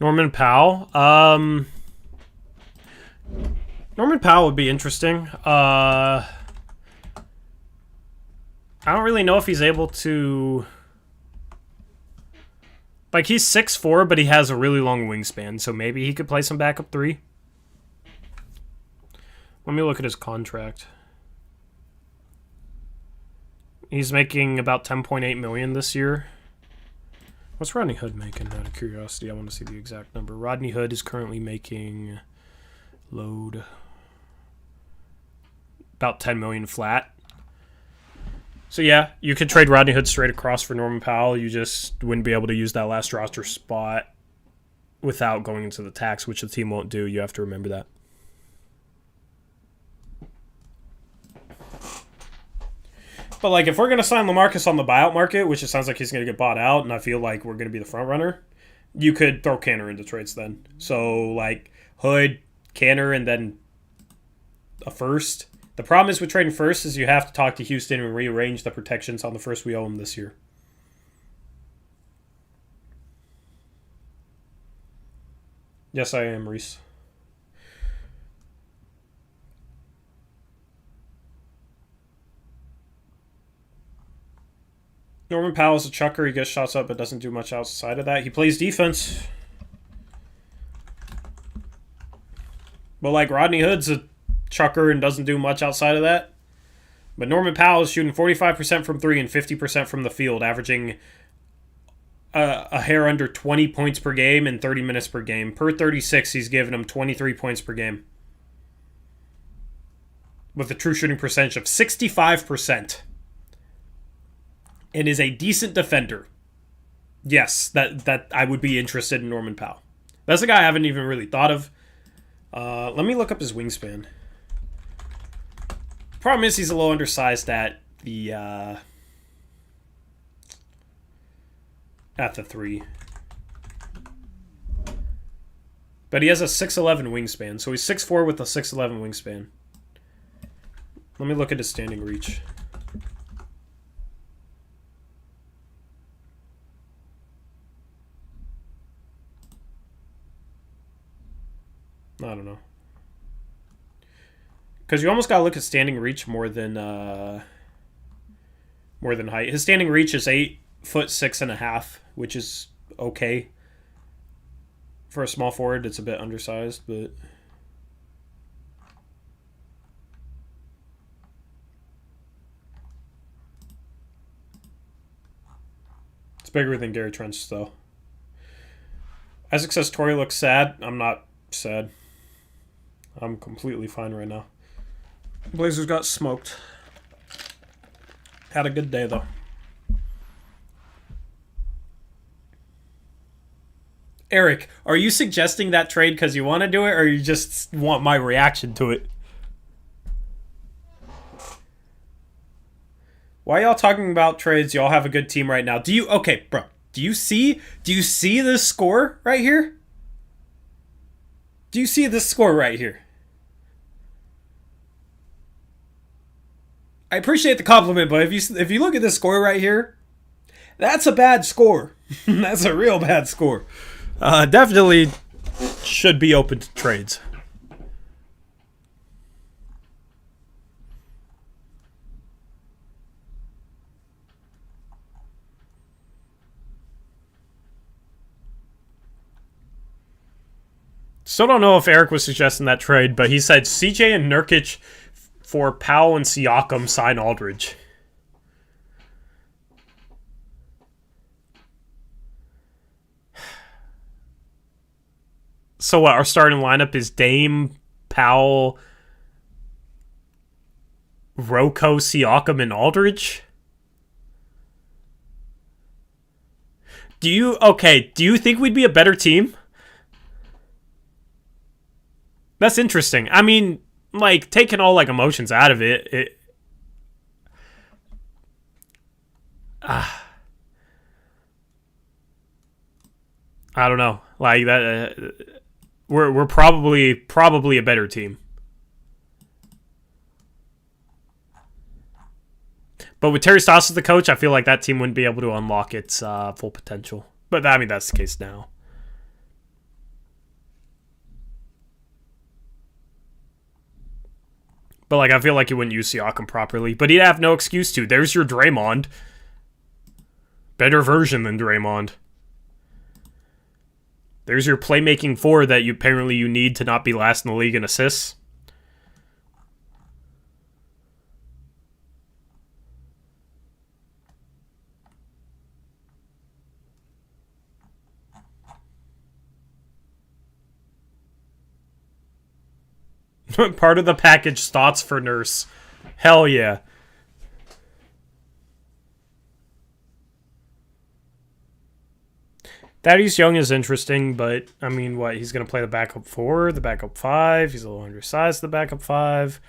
Speaker 1: Norman Powell. Norman Powell would be interesting. I don't really know if he's able to... he's 6'4", but he has a really long wingspan, so maybe he could play some backup 3. Let me look at his contract. He's making about $10.8 million this year. What's Rodney Hood making, out of curiosity? I want to see the exact number. Rodney Hood is currently making about $10 million flat. So yeah, you could trade Rodney Hood straight across for Norman Powell. You just wouldn't be able to use that last roster spot without going into the tax, which the team won't do. You have to remember that. But if we're going to sign LaMarcus on the buyout market, which it sounds like he's going to get bought out, and I feel like we're going to be the front runner, you could throw Canner into trades then. So Hood, Canner, and then a first. The problem is with trading first is you have to talk to Houston and rearrange the protections on the first we owe them this year. Yes, I am, Reese. Norman Powell's a chucker. He gets shots up but doesn't do much outside of that. He plays defense. But Rodney Hood's a chucker and doesn't do much outside of that. But Norman Powell is shooting 45% from 3 and 50% from the field, averaging a hair under 20 points per game and 30 minutes per game. Per 36, he's giving him 23 points per game, with a true shooting percentage of 65%. And is a decent defender. Yes, that I would be interested in Norman Powell. That's a guy I haven't even really thought of. Let me look up his wingspan. Problem is he's a little undersized at the 3. But he has a 6'11 wingspan, so he's 6'4 with a 6'11 wingspan. Let me look at his standing reach. I don't know. Because you almost got to look at standing reach more than height. His standing reach is 8'6.5", which is okay. For a small forward, it's a bit undersized, but... It's bigger than Gary Trent's, though. Isaac says Torrey looks sad. I'm not sad. I'm completely fine right now. Blazers got smoked. Had a good day, though. Eric, are you suggesting that trade because you want to do it, or you just want my reaction to it? Why y'all talking about trades? Y'all have a good team right now. Okay, bro. Do you see this score right here? Do you see this score right here? I appreciate the compliment, but if you look at this score right here, that's a bad score. That's a real bad score. Definitely should be open to trades. Still don't know if Eric was suggesting that trade, but he said CJ and Nurkic for Powell and Siakam sign Aldridge. So what, our starting lineup is Dame, Powell, Rocco, Siakam, and Aldridge? Do you think we'd be a better team? That's interesting. I mean, like, taking all, like, emotions out of it, I don't know. Like, that, we're probably a better team. But with Terry Stoss as the coach, I feel like that team wouldn't be able to unlock its full potential. But, I mean, that's the case now. But, like, I feel like he wouldn't use Siakam properly. But he'd have no excuse to. There's your Draymond. Better version than Draymond. There's your playmaking four that you need to not be last in the league in assists. Part of the package, thoughts for Nurse. Hell yeah. Thaddeus Young is interesting, but, I mean, what? He's going to play the backup 4, the backup 5. He's a little undersized, the backup 5.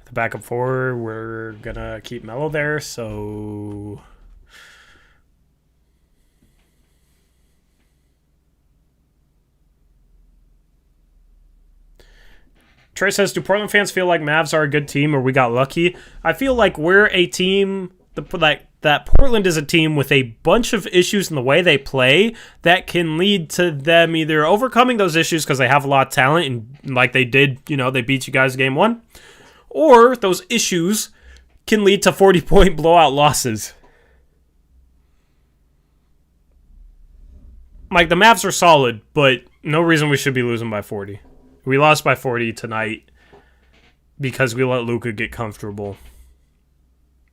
Speaker 1: The backup 4, we're going to keep Melo there, so... Trey says, do Portland fans feel like Mavs are a good team or we got lucky? I feel like we're a team, that Portland is a team with a bunch of issues in the way they play that can lead to them either overcoming those issues because they have a lot of talent and like they did, they beat you guys game 1, or those issues can lead to 40-point blowout losses. Like, the Mavs are solid, but no reason we should be losing by 40. We lost by 40 tonight because we let Luka get comfortable.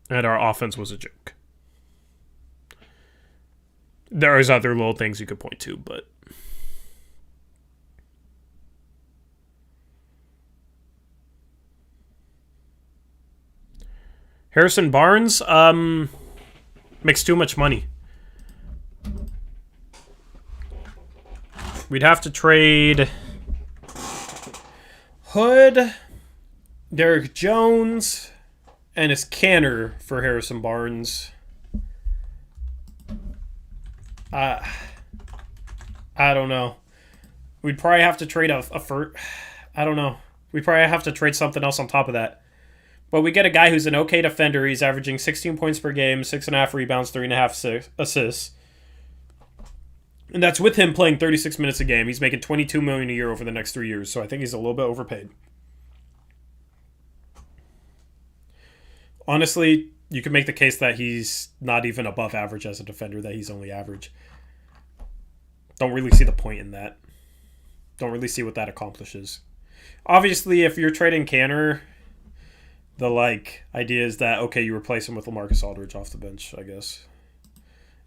Speaker 1: And our offense was a joke. There's other little things you could point to, but... Harrison Barnes makes too much money. We'd have to trade... Hood, Derek Jones, and his Canner for Harrison Barnes. I don't know. We'd probably have to trade a first. I don't know. We'd probably have to trade something else on top of that. But we get a guy who's an okay defender. He's averaging 16 points per game, 6.5 rebounds, 3.5 assists. And that's with him playing 36 minutes a game. He's making $22 million a year over the next 3 years, so I think he's a little bit overpaid. Honestly, you could make the case that he's not even above average as a defender, that he's only average. Don't really see the point in that. don't really see what that accomplishes. Obviously, if you're trading Canner, the idea is that, okay, you replace him with LaMarcus Aldridge off the bench, I guess.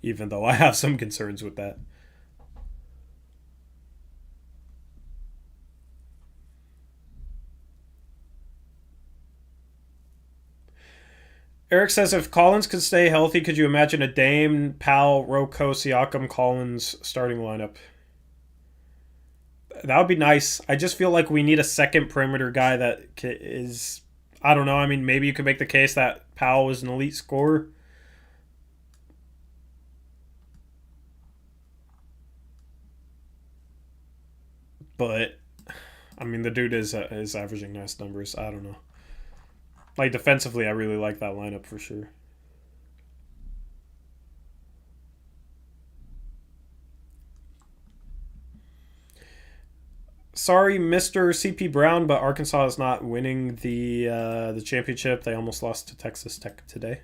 Speaker 1: Even though I have some concerns with that. Eric says, if Collins could stay healthy, could you imagine a Dame, Powell, Rocco, Siakam, Collins starting lineup? That would be nice. I just feel like we need a second perimeter guy that is... I don't know. I mean, maybe you could make the case that Powell is an elite scorer. But, I mean, the dude is averaging nice numbers. I don't know. Defensively, I really like that lineup for sure. Sorry, Mr. CP Brown, but Arkansas is not winning the championship. They almost lost to Texas Tech today.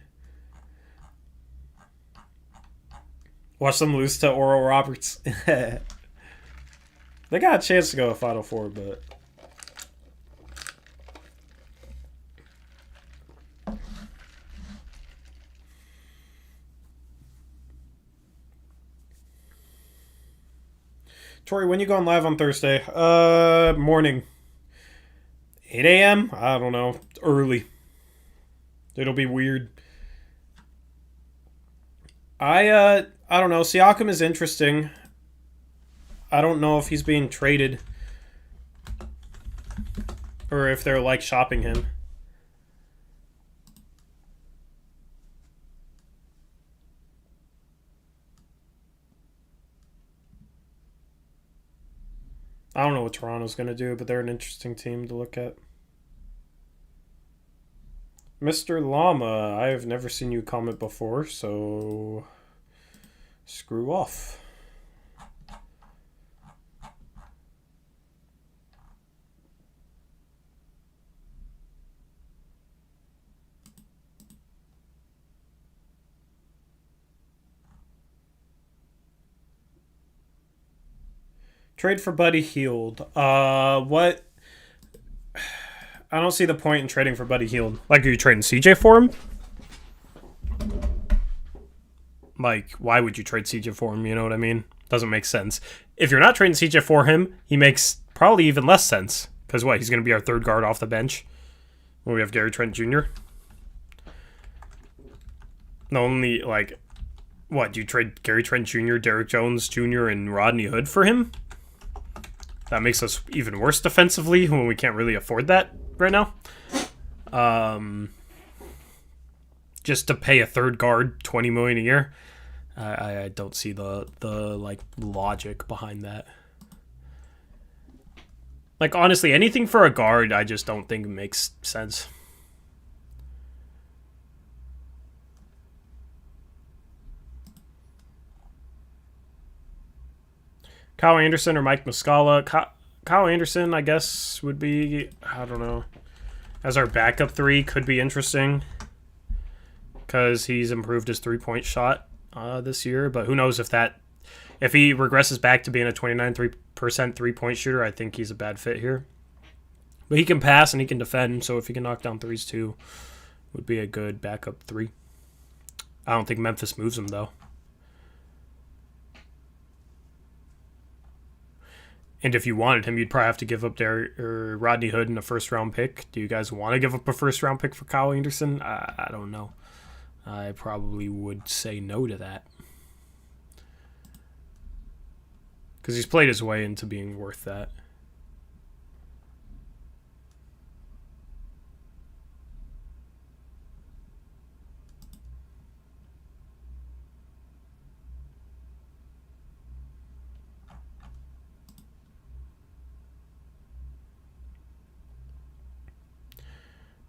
Speaker 1: Watch them lose to Oral Roberts. They got a chance to go to Final Four, but... Tori, when you going live on Thursday? Morning. 8 a.m.? I don't know. Early. It'll be weird. I don't know. Siakam is interesting. I don't know if he's being traded. Or if they're shopping him. I don't know what Toronto's going to do, but they're an interesting team to look at. Mr. Llama, I have never seen you comment before, so screw off. Trade for Buddy Hield. What? I don't see the point in trading for Buddy Hield. Are you trading CJ for him? Why would you trade CJ for him? You know what I mean? Doesn't make sense. If you're not trading CJ for him, he makes probably even less sense. Because what? He's going to be our third guard off the bench when we have Gary Trent Jr. No, only, what? Do you trade Gary Trent Jr., Derrick Jones Jr., and Rodney Hood for him? That makes us even worse defensively when we can't really afford that right now. Just to pay a third guard $20 million a year, I don't see the logic behind that. Honestly, anything for a guard, I just don't think makes sense. Kyle Anderson or Mike Muscala. Kyle Anderson, I guess, would be, I don't know, as our backup three could be interesting because he's improved his three-point shot this year. But who knows if he regresses back to being a 29% three-point shooter, I think he's a bad fit here. But he can pass and he can defend, so if he can knock down threes too, would be a good backup three. I don't think Memphis moves him, though. And if you wanted him, you'd probably have to give up Rodney Hood in a first-round pick. Do you guys want to give up a first-round pick for Kyle Anderson? I don't know. I probably would say no to that. Because he's played his way into being worth that.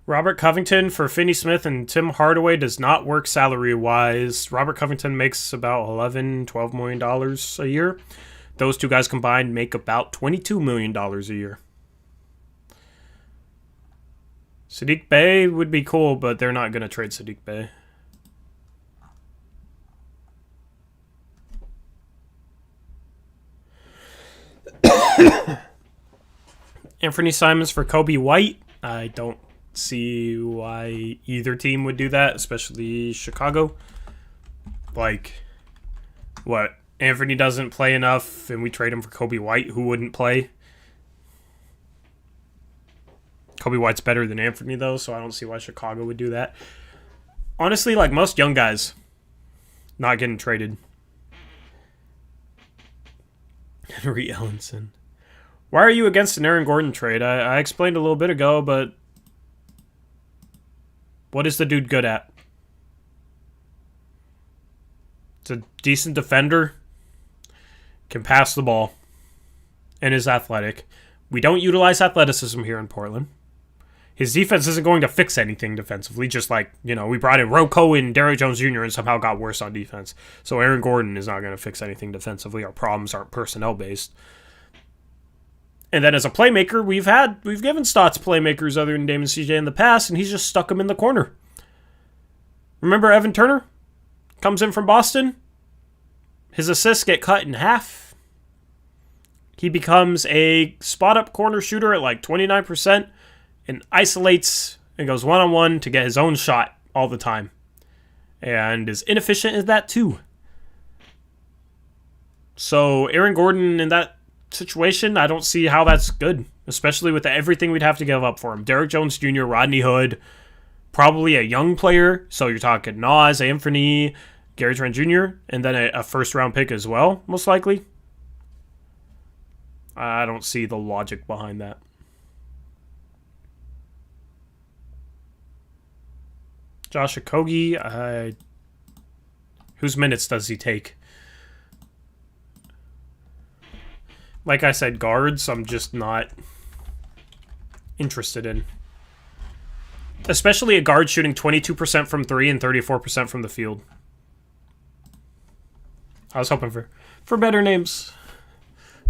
Speaker 1: Robert Covington for Finney Smith and Tim Hardaway does not work salary-wise. Robert Covington makes about $11-12 million a year. Those two guys combined make about $22 million a year. Sadiq Bey would be cool, but they're not going to trade Sadiq Bey. Anthony Simons for Kobe White. I don't see why either team would do that, especially Chicago. Like, what? Anthony doesn't play enough and we trade him for Kobe White, who wouldn't play? Kobe White's better than Anthony, though, so I don't see why Chicago would do that. Honestly, like most young guys, not getting traded. Henry Ellenson. Why are you against an Aaron Gordon trade? I explained a little bit ago, but what is the dude good at? It's a decent defender, can pass the ball, and is athletic. We don't utilize athleticism here in Portland. His defense isn't going to fix anything defensively, just like, we brought in Rocco and Derrick Jones Jr. and somehow got worse on defense. So Aaron Gordon is not going to fix anything defensively. Our problems aren't personnel-based. And then as a playmaker, we've given Stotts playmakers other than Damon CJ in the past, and he's just stuck him in the corner. Remember Evan Turner? Comes in from Boston. His assists get cut in half. He becomes a spot-up corner shooter at like 29% and isolates and goes one-on-one to get his own shot all the time. And is inefficient at that too. So Aaron Gordon in that situation, I don't see how that's good, especially with everything we'd have to give up for him. Derrick Jones Jr., Rodney Hood, probably a young player, so you're talking Nas, Anthony, Gary Trent Jr., and then a first-round pick as well, most likely. I don't see the logic behind that. Josh Okogie, whose minutes does he take? Like I said, guards, I'm just not interested in. Especially a guard shooting 22% from 3 and 34% from the field. I was hoping for better names.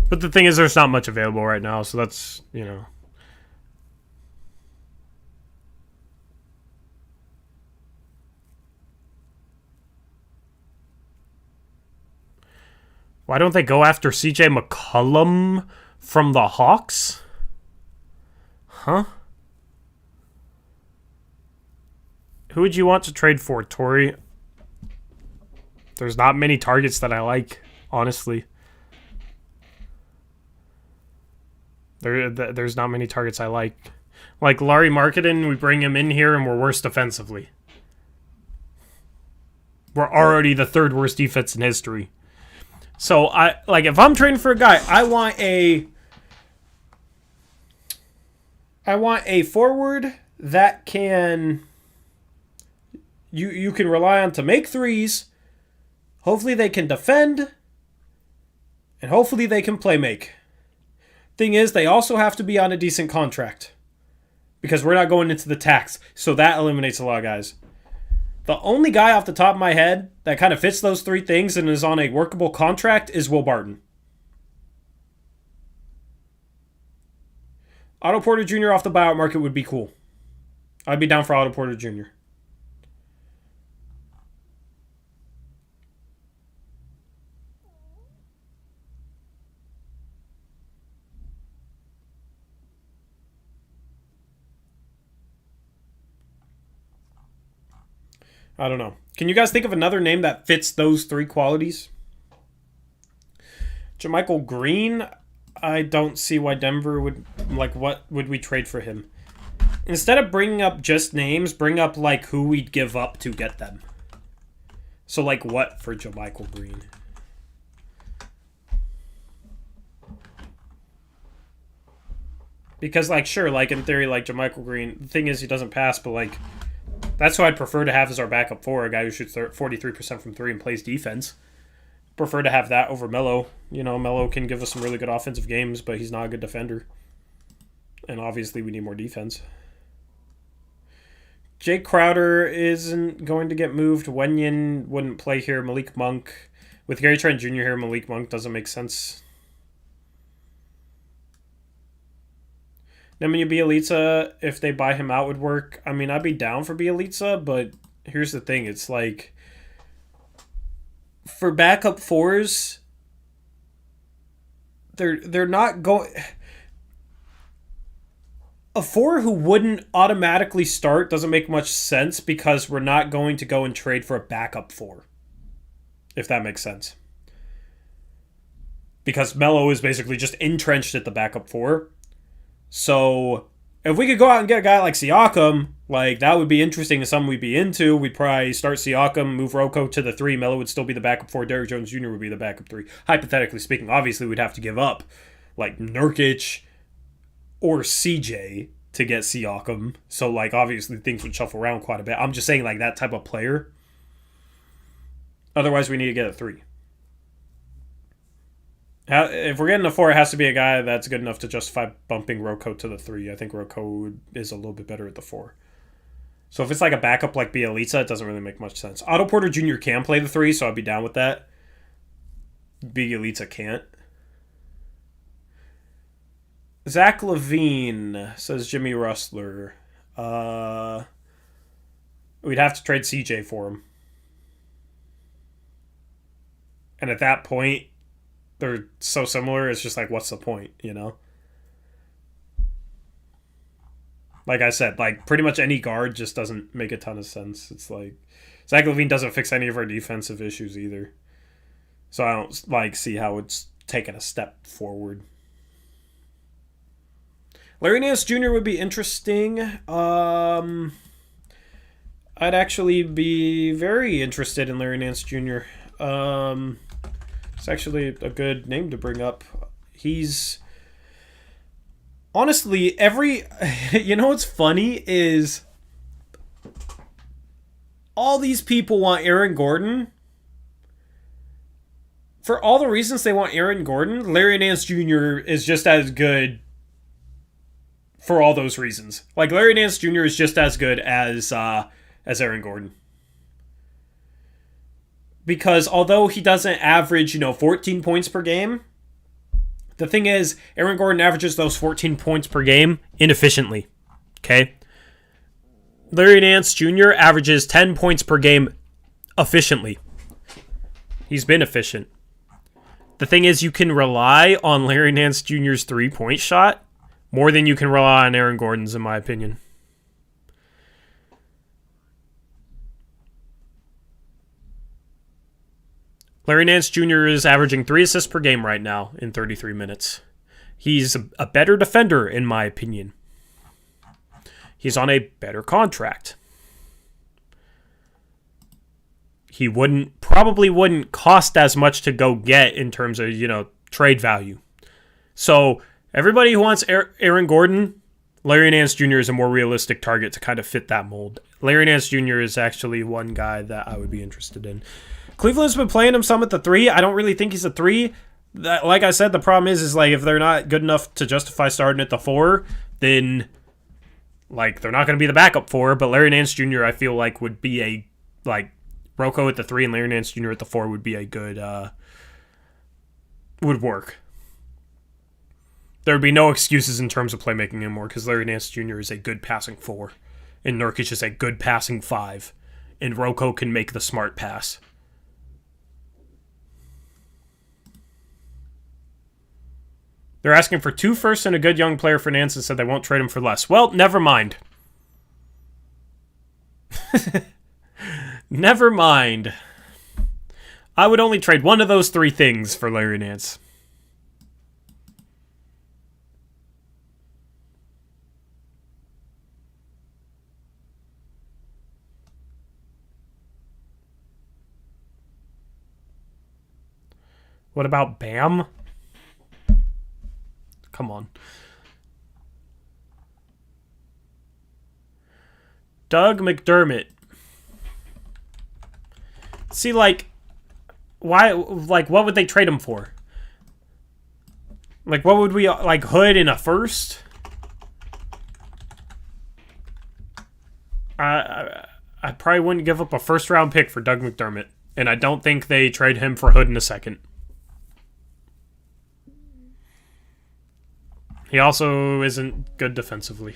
Speaker 1: But the thing is, there's not much available right now, so that's, Why don't they go after CJ McCollum from the Hawks? Huh? Who would you want to trade for, Tori? There's not many targets that I like, honestly. There's not many targets I like. Like Larry Marketing, we bring him in here and we're worse defensively. We're already the third worst defense in history. So if I'm trading for a guy, I want a forward that can you can rely on to make threes. Hopefully they can defend, and hopefully they can play make. Thing is, they also have to be on a decent contract because we're not going into the tax, so that eliminates a lot of guys. The only guy off the top of my head that kind of fits those three things and is on a workable contract is Will Barton. Otto Porter Jr. off the buyout market would be cool. I'd be down for Otto Porter Jr. I don't know. Can you guys think of another name that fits those three qualities? JaMychal Green, I don't see why Denver would, what would we trade for him? Instead of bringing up just names, bring up, who we'd give up to get them. So, what for JaMychal Green? Because, sure, in theory, JaMychal Green, the thing is he doesn't pass, but, that's who I'd prefer to have as our backup four, a guy who shoots 43% from 3 and plays defense. Prefer to have that over Melo. Melo can give us some really good offensive games, but he's not a good defender. And obviously we need more defense. Jake Crowder isn't going to get moved. Wenyen wouldn't play here. Malik Monk. With Gary Trent Jr. here, Malik Monk doesn't make sense. Nemanja Bjelica, if they buy him out, would work. I mean, I'd be down for Bjelica, but here's the thing. It's for backup fours, they're not going... A 4 who wouldn't automatically start doesn't make much sense because we're not going to go and trade for a backup 4. If that makes sense. Because Melo is basically just entrenched at the backup 4. So if we could go out and get a guy like Siakam, like that would be interesting and something we'd be into. We'd probably start Siakam, move Rocco to the 3. Melo would still be the backup 4. Derrick Jones Jr. would be the backup 3. Hypothetically speaking, obviously we'd have to give up like Nurkic or CJ to get Siakam. So like obviously things would shuffle around quite a bit. I'm just saying like that type of player. Otherwise we need to get a 3. If we're getting a 4, it has to be a guy that's good enough to justify bumping Rocco to the 3. I think Rocco is a little bit better at the 4. So if it's like a backup like Bielitsa, it doesn't really make much sense. Otto Porter Jr. can play the 3, so I'd be down with that. Bielitsa can't. Zach Levine, says Jimmy Rustler. We'd have to trade CJ for him. And at that point, they're so similar, it's just like, what's the point, you know? Like I said, like pretty much any guard just doesn't make a ton of sense. It's like Zach Levine doesn't fix any of our defensive issues either. So I don't like see how it's taken a step forward. Larry Nance Jr. would be interesting. I'd actually be very interested in Larry Nance Jr. It's actually a good name to bring up. He's honestly you know what's funny is all these people want Aaron Gordon. For all the reasons they want Aaron Gordon, Larry Nance Jr. is just as good for all those reasons. Like Larry Nance Jr. is just as good as Aaron Gordon. Because although he doesn't average, 14 points per game, the thing is, Aaron Gordon averages those 14 points per game inefficiently. Okay? Larry Nance Jr. averages 10 points per game efficiently. He's been efficient. The thing is, you can rely on Larry Nance Jr.'s three-point shot more than you can rely on Aaron Gordon's, in my opinion. Larry Nance Jr. is averaging 3 assists per game right now in 33 minutes. He's a better defender, in my opinion. He's on a better contract. He probably wouldn't cost as much to go get in terms of, trade value. So everybody who wants Aaron Gordon, Larry Nance Jr. is a more realistic target to kind of fit that mold. Larry Nance Jr. is actually one guy that I would be interested in. Cleveland's been playing him some at the 3. I don't really think he's a 3. Like I said, the problem is like if they're not good enough to justify starting at the 4, then like they're not going to be the backup 4. But Larry Nance Jr. I feel like would be a Rocco at the 3 and Larry Nance Jr. at the 4 would be a good would work. There would be no excuses in terms of playmaking anymore because Larry Nance Jr. is a good passing 4, and Nurkic is a good passing 5, and Rocco can make the smart pass. They're asking for 2 firsts and a good young player for Nance and said they won't trade him for less. Well, never mind. Never mind. I would only trade one of those 3 things for Larry Nance. What about Bam? Come on. Doug McDermott. See, why, what would they trade him for? What would we, Hood in a first? I probably wouldn't give up a first-round pick for Doug McDermott, and I don't think they trade him for Hood in a second. He also isn't good defensively.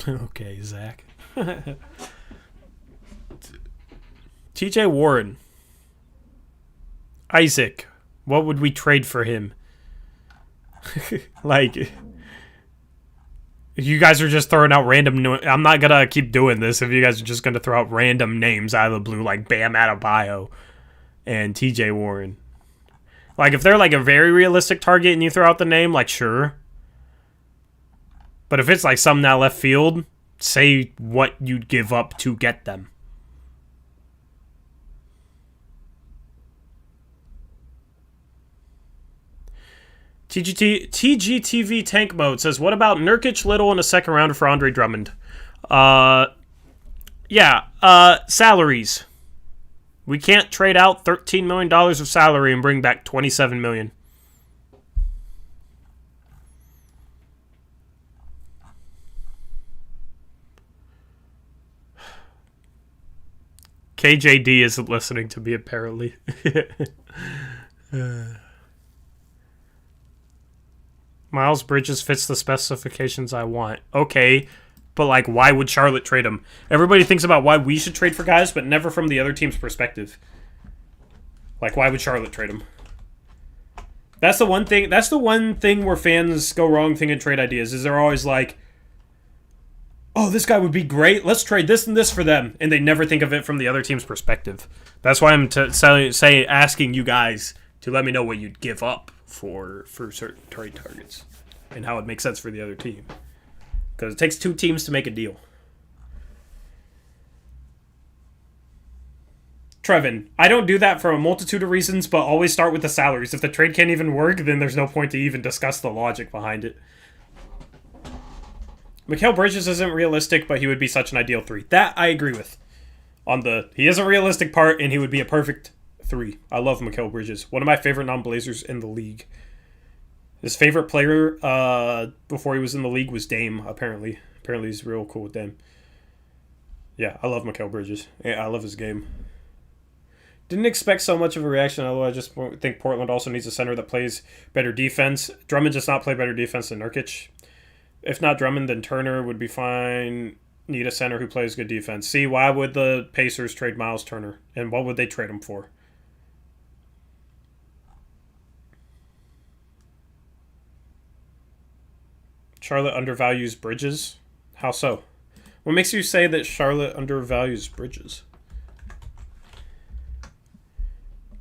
Speaker 1: Okay, Zach. TJ Warren. Isaac. What would we trade for him? Like, you guys are just throwing out random... I'm not going to keep doing this if you guys are just going to throw out random names out of the blue, like Bam Adebayo and TJ Warren. Like, if they're like a very realistic target and you throw out the name, like, sure. But if it's like something out left field, say what you'd give up to get them. TGTV Tank Mode says, what about Nurkic, Little, and a second rounder for Andre Drummond? Salaries. We can't trade out $13 million of salary and bring back $27 million. KJD isn't listening to me, apparently. Miles Bridges fits the specifications I want. Okay, but like, why would Charlotte trade him? Everybody thinks about why we should trade for guys, but never from the other team's perspective. Like, why would Charlotte trade him? That's the one thing. That's the one thing where fans go wrong thinking trade ideas. Is they're always like, "Oh, this guy would be great. Let's trade this and this for them," and they never think of it from the other team's perspective. That's why I'm asking you guys to let me know what you'd give up for certain trade targets and how it makes sense for the other team. Because it takes two teams to make a deal. Trevin, I don't do that for a multitude of reasons, but always start with the salaries. If the trade can't even work, then there's no point to even discuss the logic behind it. Mikal Bridges isn't realistic, but he would be such an ideal 3. That I agree with. He is a realistic part, and he would be a perfect 3. I love Mikal Bridges. One of my favorite non-Blazers in the league. His favorite player before he was in the league was Dame, apparently. Apparently he's real cool with Dame. Yeah, I love Mikal Bridges. Yeah, I love his game. Didn't expect so much of a reaction, although I just think Portland also needs a center that plays better defense. Drummond does not play better defense than Nurkic. If not Drummond, then Turner would be fine. Need a center who plays good defense. See, why would the Pacers trade Miles Turner? And what would they trade him for? Charlotte undervalues Bridges? How so? What makes you say that Charlotte undervalues Bridges?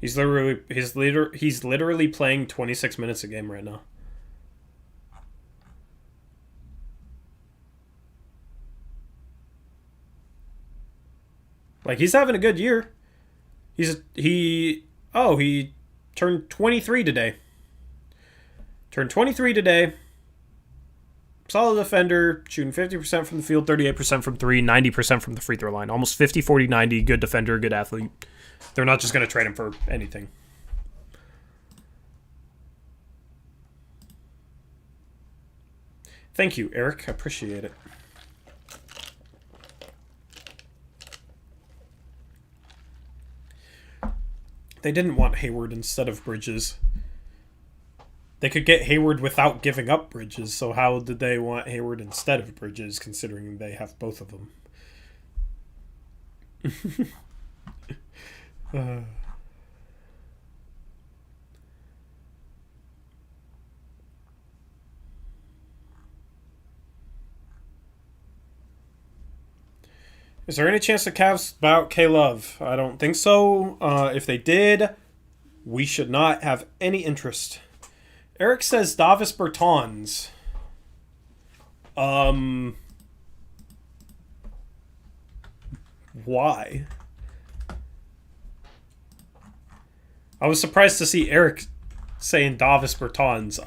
Speaker 1: He's literally playing 26 minutes a game right now. Like, he's having a good year. He turned 23 today. Turned 23 today. Solid defender, shooting 50% from the field, 38% from 3, 90% from the free throw line. Almost 50, 40, 90. Good defender, good athlete. They're not just going to trade him for anything. Thank you, Eric. I appreciate it. They didn't want Hayward instead of Bridges. They could get Hayward without giving up Bridges, so how did they want Hayward instead of Bridges, considering they have both of them? Is there any chance the Cavs about K-Love? I don't think so. If they did, we should not have any interest. Eric says Davis Bertans. Why? I was surprised to see Eric saying Davis Bertans.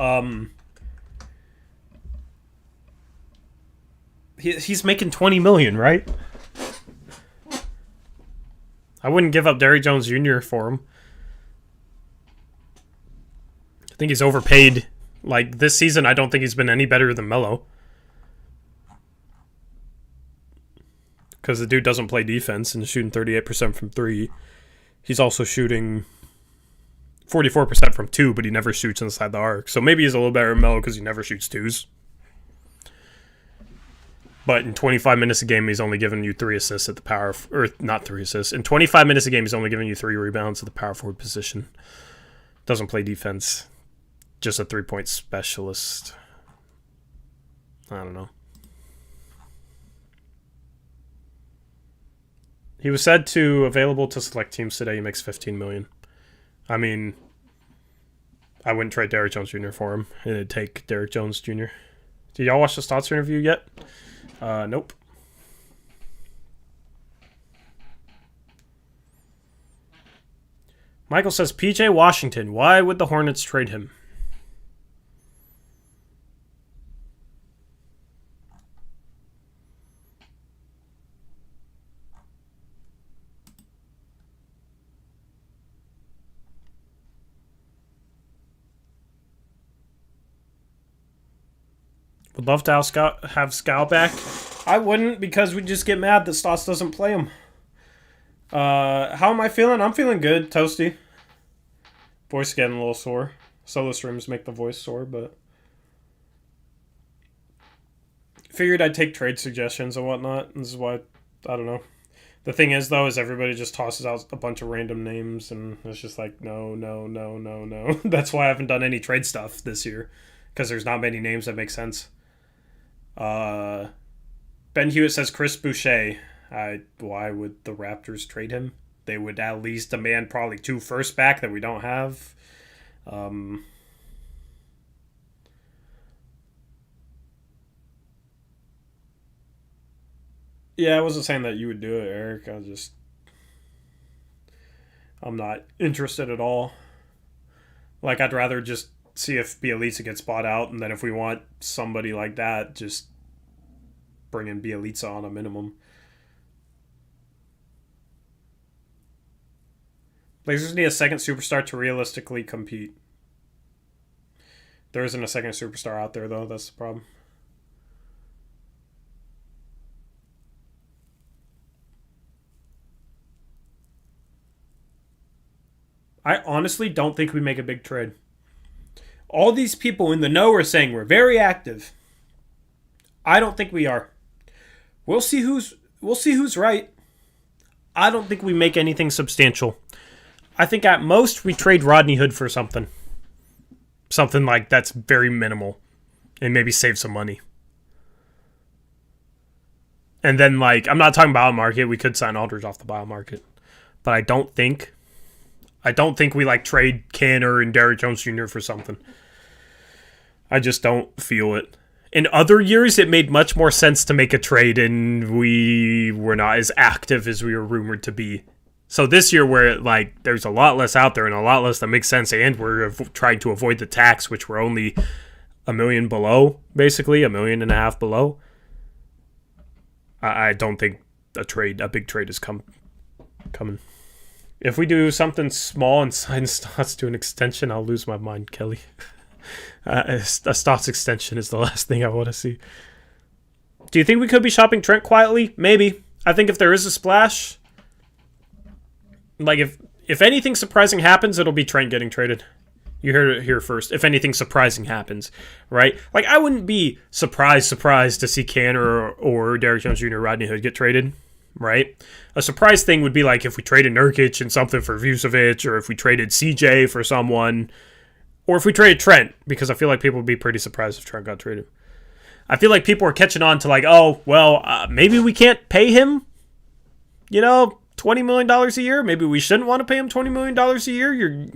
Speaker 1: He's making $20 million, right? I wouldn't give up Derrick Jones Jr. for him. I think he's overpaid. Like, this season, I don't think he's been any better than Melo. Because the dude doesn't play defense and is shooting 38% from 3. He's also shooting 44% from 2, but he never shoots inside the arc. So maybe he's a little better than Melo because he never shoots 2s. But in 25 minutes a game, he's only giving you 3 assists at the power, or not 3 assists. In 25 minutes a game, he's only giving you 3 rebounds at the power forward position. Doesn't play defense. Just a 3-point specialist. I don't know. He was said to available to select teams today. He makes $15 million. I mean, I wouldn't trade Derrick Jones Jr. for him. It'd take Derrick Jones Jr. Did y'all watch the Stotts interview yet? Nope. Michael says, PJ Washington. Why would the Hornets trade him? Would love to have Scout back. I wouldn't, because we'd just get mad that Stotts doesn't play him. How am I feeling? I'm feeling good, toasty. Voice getting a little sore. Solo streams make the voice sore, but figured I'd take trade suggestions and whatnot. This is why, I don't know. The thing is, though, is everybody just tosses out a bunch of random names, and it's just like, no. That's why I haven't done any trade stuff this year, because there's not many names that make sense. Ben Hewitt says Chris Boucher. Why would the Raptors trade him? They would at least demand probably 2 firsts back that we don't have. Yeah, I wasn't saying that you would do it, Eric. I'm not interested at all. Like, I'd rather just see if Bielitsa gets bought out, and then if we want somebody like that, just bring in Bielitsa on a minimum. Blazers need a second superstar to realistically compete. There isn't a second superstar out there, though. That's the problem. I honestly don't think we make a big trade. All these people in the know are saying we're very active. I don't think we are. We'll see who's right. I don't think we make anything substantial. I think at most we trade Rodney Hood for something. Something like that's very minimal. And maybe save some money. And then, like, I'm not talking buyout market. We could sign Aldridge off the buyout market. But I don't think we, like, trade Canner and Derrick Jones Jr. for something. I just don't feel it. In other years, it made much more sense to make a trade, and we were not as active as we were rumored to be. So this year, where like there's a lot less out there and a lot less that makes sense, and we're trying to avoid the tax, which we're only $1 million below, basically $1.5 million below. I don't think a big trade is coming. If we do something small and sign Stotts to an extension, I'll lose my mind, Kelly. A Stotts extension is the last thing I want to see. Do you think we could be shopping Trent quietly? Maybe. I think if there is a splash, like if anything surprising happens, it'll be Trent getting traded. You heard it here first. If anything surprising happens, right? Like, I wouldn't be surprised to see Canner or Derrick Jones Jr. or Rodney Hood get traded, right? A surprise thing would be like if we traded Nurkic and something for Vucevic, or if we traded CJ for someone, or if we traded Trent, because I feel like people would be pretty surprised if Trent got traded. I feel like people are catching on to like, oh, well, maybe we can't pay him, $20 million a year. Maybe we shouldn't want to pay him $20 million a year.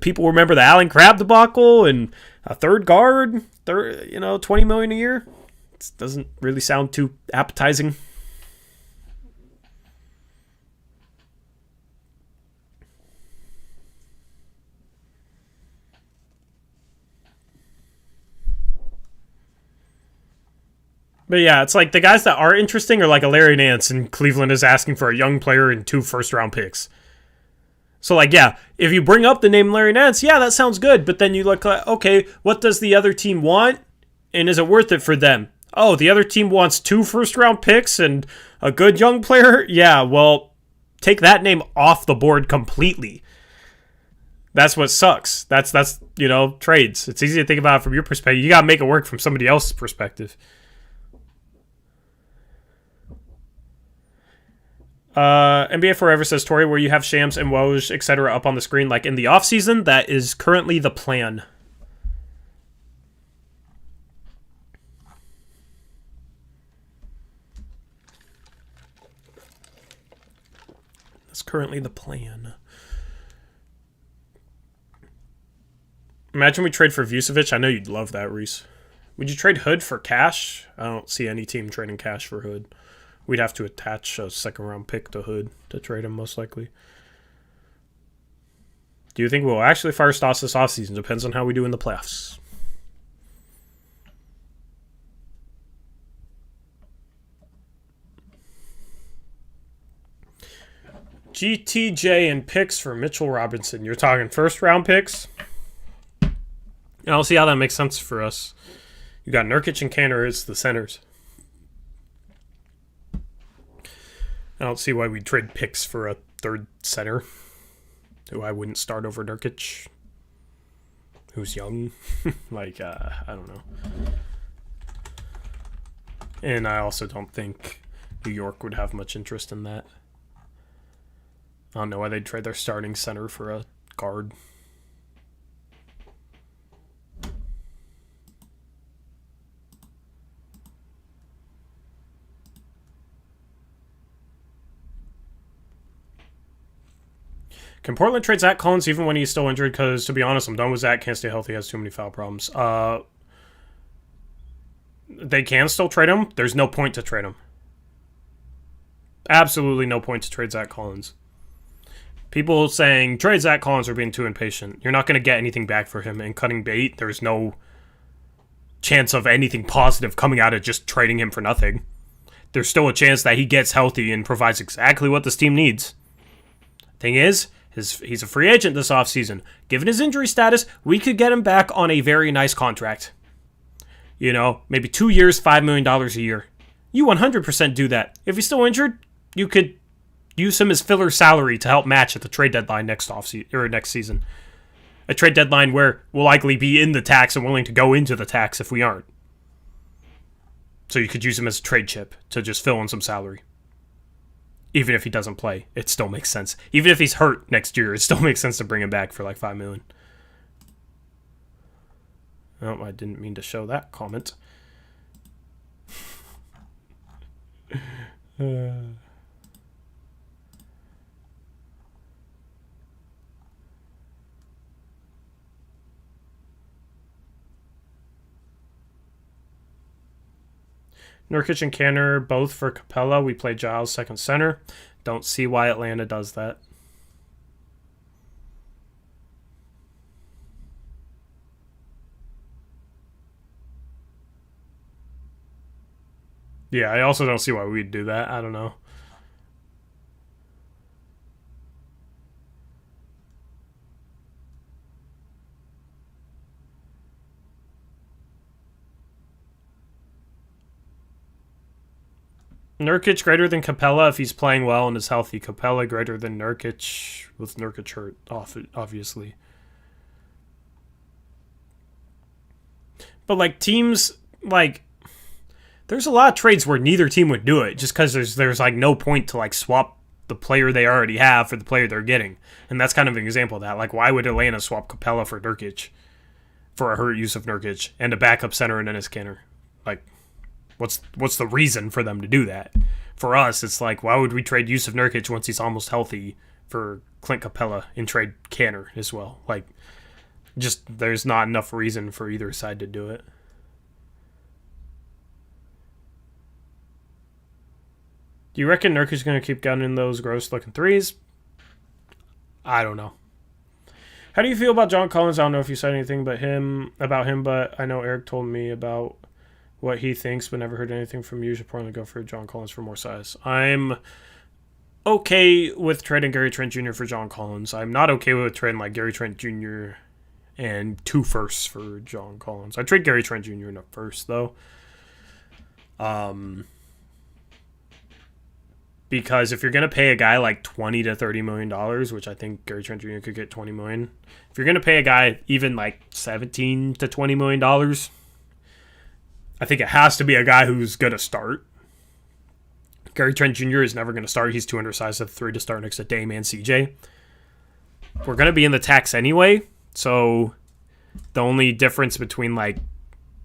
Speaker 1: People remember the Allen Crabbe debacle and a third guard, $20 million a year. It doesn't really sound too appetizing. But yeah, it's like the guys that are interesting are like a Larry Nance, and Cleveland is asking for a young player and 2 first-round picks. So, like, yeah, if you bring up the name Larry Nance, yeah, that sounds good. But then you look like, okay, what does the other team want? And is it worth it for them? Oh, the other team wants 2 first-round picks and a good young player? Yeah, well, take that name off the board completely. That's what sucks. That's trades. It's easy to think about it from your perspective. You got to make it work from somebody else's perspective. NBA Forever says, Tori, where you have Shams and Woj, etc. up on the screen like in the offseason, that is currently the plan. That's currently the plan. Imagine we trade for Vucevic. I know you'd love that, Reese. Would you trade Hood for cash? I don't see any team trading cash for Hood. We'd have to attach a second-round pick to Hood to trade him, most likely. Do you think we'll actually fire Stoss this offseason? Depends on how we do in the playoffs. GTJ and picks for Mitchell Robinson. You're talking first-round picks? I don't see how that makes sense for us. You got Nurkic and Kanter as the centers. I don't see why we'd trade picks for a third center who I wouldn't start over Nurkic, who's young. I don't know. And I also don't think New York would have much interest in that. I don't know why they'd trade their starting center for a guard. Can Portland trade Zach Collins even when he's still injured? Because, to be honest, I'm done with Zach. Can't stay healthy. Has too many foul problems. They can still trade him. There's no point to trade him. Absolutely no point to trade Zach Collins. People saying, trade Zach Collins are being too impatient. You're not going to get anything back for him. And cutting bait, there's no chance of anything positive coming out of just trading him for nothing. There's still a chance that he gets healthy and provides exactly what this team needs. Thing is, he's a free agent this offseason. Given his injury status, we could get him back on a very nice contract. You know, maybe 2 years, $5 million a year. You 100% do that. If he's still injured, you could use him as filler salary to help match at the trade deadline next season. A trade deadline where we'll likely be in the tax and willing to go into the tax if we aren't. So you could use him as a trade chip to just fill in some salary. Even if he doesn't play, it still makes sense. Even if he's hurt next year, it still makes sense to bring him back for like $5 million. Oh, I didn't mean to show that comment. Nurkic and Kanter, both for Capella. We play Giles second center. Don't see why Atlanta does that. Yeah, I also don't see why we'd do that. I don't know. Nurkic greater than Capella if he's playing well and is healthy. Capella greater than Nurkic with Nurkic hurt, obviously. But like teams, like there's a lot of trades where neither team would do it just because there's like no point to like swap the player they already have for the player they're getting. And that's kind of an example of that. Like why would Atlanta swap Capella for Nurkic for a hurt use of Nurkic and a backup center and Enes Kanter? Like What's the reason for them to do that? For us, it's like, why would we trade Yusuf Nurkic once he's almost healthy for Clint Capella and trade Kanter as well? Like, just there's not enough reason for either side to do it. Do you reckon Nurkic's going to keep gunning those gross-looking threes? I don't know. How do you feel about John Collins? I don't know if you said anything about him, but I know Eric told me about what he thinks, but never heard anything from you. Should probably go for John Collins for more size. I'm okay with trading Gary Trent Jr. for John Collins. I'm not okay with trading like Gary Trent Jr. and 2 firsts for John Collins. I trade Gary Trent Jr. in a first though. Because if you're gonna pay a guy like $20 to $30 million, which I think Gary Trent Jr. could get $20 million, if you're gonna pay a guy even like $17 to $20 million, I think it has to be a guy who's going to start. Gary Trent Jr. is never going to start. He's too undersized at the 3 to start next to Dame and CJ. We're going to be in the tax anyway, so the only difference between like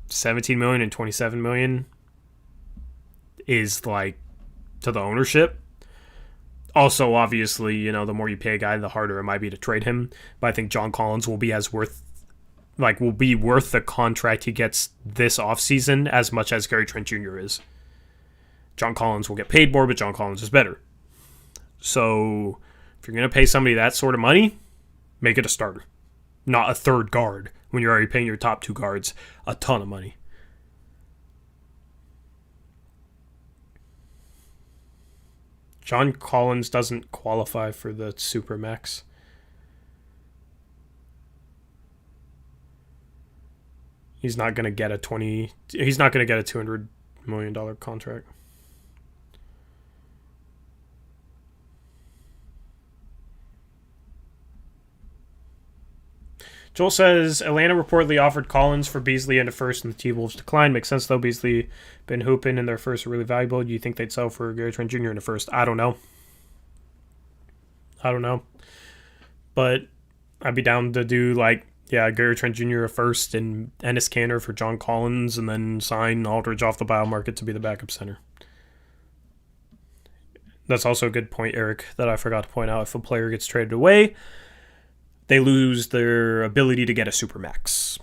Speaker 1: 17 million and 27 million is like to the ownership. Also, obviously, you know, the more you pay a guy, the harder it might be to trade him. But I think John Collins will be worth the contract he gets this offseason as much as Gary Trent Jr. is. John Collins will get paid more, but John Collins is better. So if you're going to pay somebody that sort of money, make it a starter, not a third guard when you're already paying your top 2 guards a ton of money. John Collins doesn't qualify for the Supermax. He's not going to get a $200 million contract. Joel says, Atlanta reportedly offered Collins for Beasley and a first, and the T-Wolves declined. Makes sense, though. Beasley been hooping, and their first are really valuable. Do you think they'd sell for Gary Trent Jr. in a first? I don't know. But I'd be down to do, Gary Trent Jr. a first and Enes Kanter for John Collins, and then sign Aldridge off the buyout market to be the backup center. That's also a good point, Eric, that I forgot to point out. If a player gets traded away, they lose their ability to get a Supermax.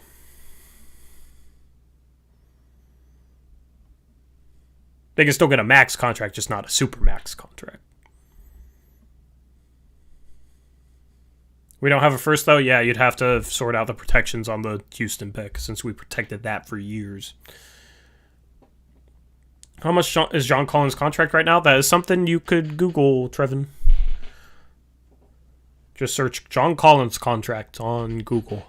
Speaker 1: They can still get a max contract, just not a Supermax contract. We don't have a first, though? Yeah, you'd have to sort out the protections on the Houston pick, since we protected that for years. How much is John Collins' contract right now? That is something you could Google, Trevin. Just search John Collins contract on Google.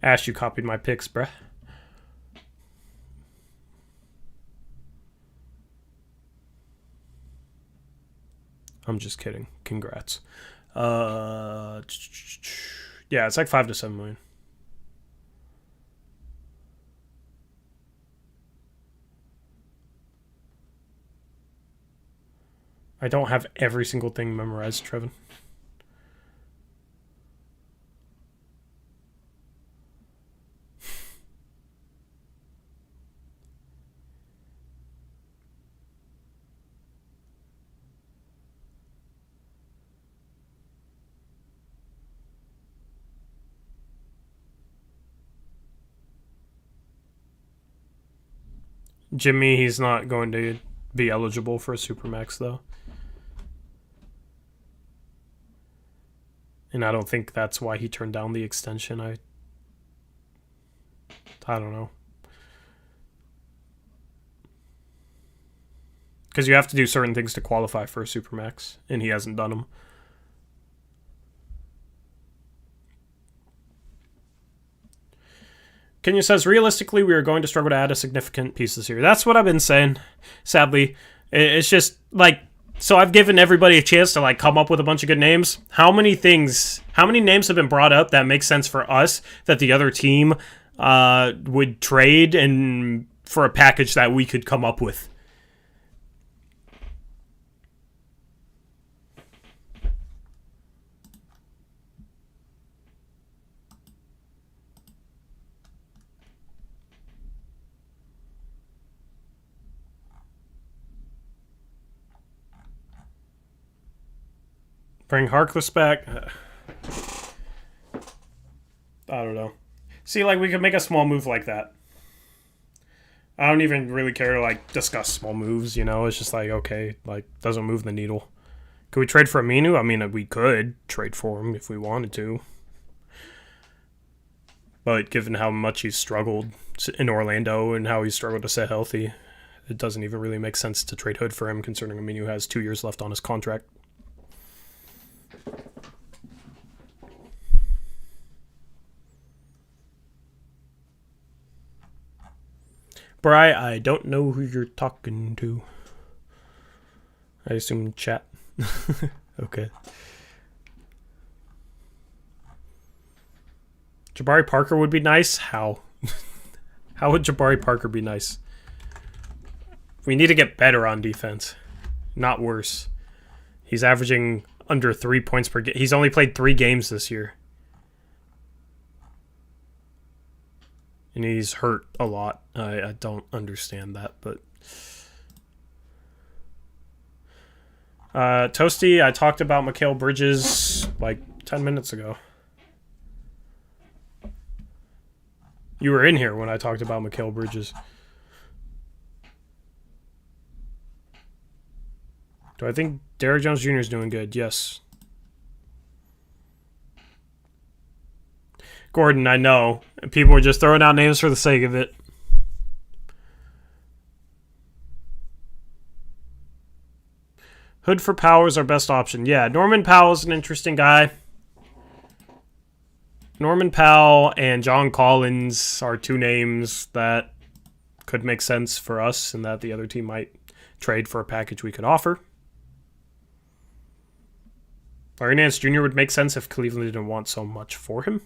Speaker 1: Ash, you copied my picks, bruh. I'm just kidding. Congrats. Yeah, it's like 5 to 7 million. I don't have every single thing memorized, Trevin. Jimmy, he's not going to be eligible for a Supermax, though. And I don't think that's why he turned down the extension. I don't know. Because you have to do certain things to qualify for a Supermax, and he hasn't done them. Kenya says, realistically, we are going to struggle to add a significant piece this year. That's what I've been saying, sadly. It's just, so I've given everybody a chance to, come up with a bunch of good names. How many names have been brought up that make sense for us that the other team would trade and for a package that we could come up with? Bring Harkless back. I don't know. See, we could make a small move like that. I don't even really care to, discuss small moves, It's just okay, doesn't move the needle. Could we trade for Aminu? I mean, we could trade for him if we wanted to. But given how much he's struggled in Orlando and how he's struggled to stay healthy, it doesn't even really make sense to trade Hood for him, considering Aminu has 2 years left on his contract. Bri, I don't know who you're talking to. I assume chat. Okay. Jabari Parker would be nice? How? How would Jabari Parker be nice? We need to get better on defense, not worse. He's averaging under 3 points per game. He's only played 3 games this year. And he's hurt a lot. I don't understand that, but... Toasty, I talked about Mikal Bridges like 10 minutes ago. You were in here when I talked about Mikal Bridges. Do I think Derrick Jones Jr. is doing good? Yes. Gordon, I know. People were just throwing out names for the sake of it. Hood for Powell is our best option. Yeah, Norman Powell is an interesting guy. Norman Powell and John Collins are 2 names that could make sense for us and that the other team might trade for a package we could offer. Larry Nance Jr. would make sense if Cleveland didn't want so much for him.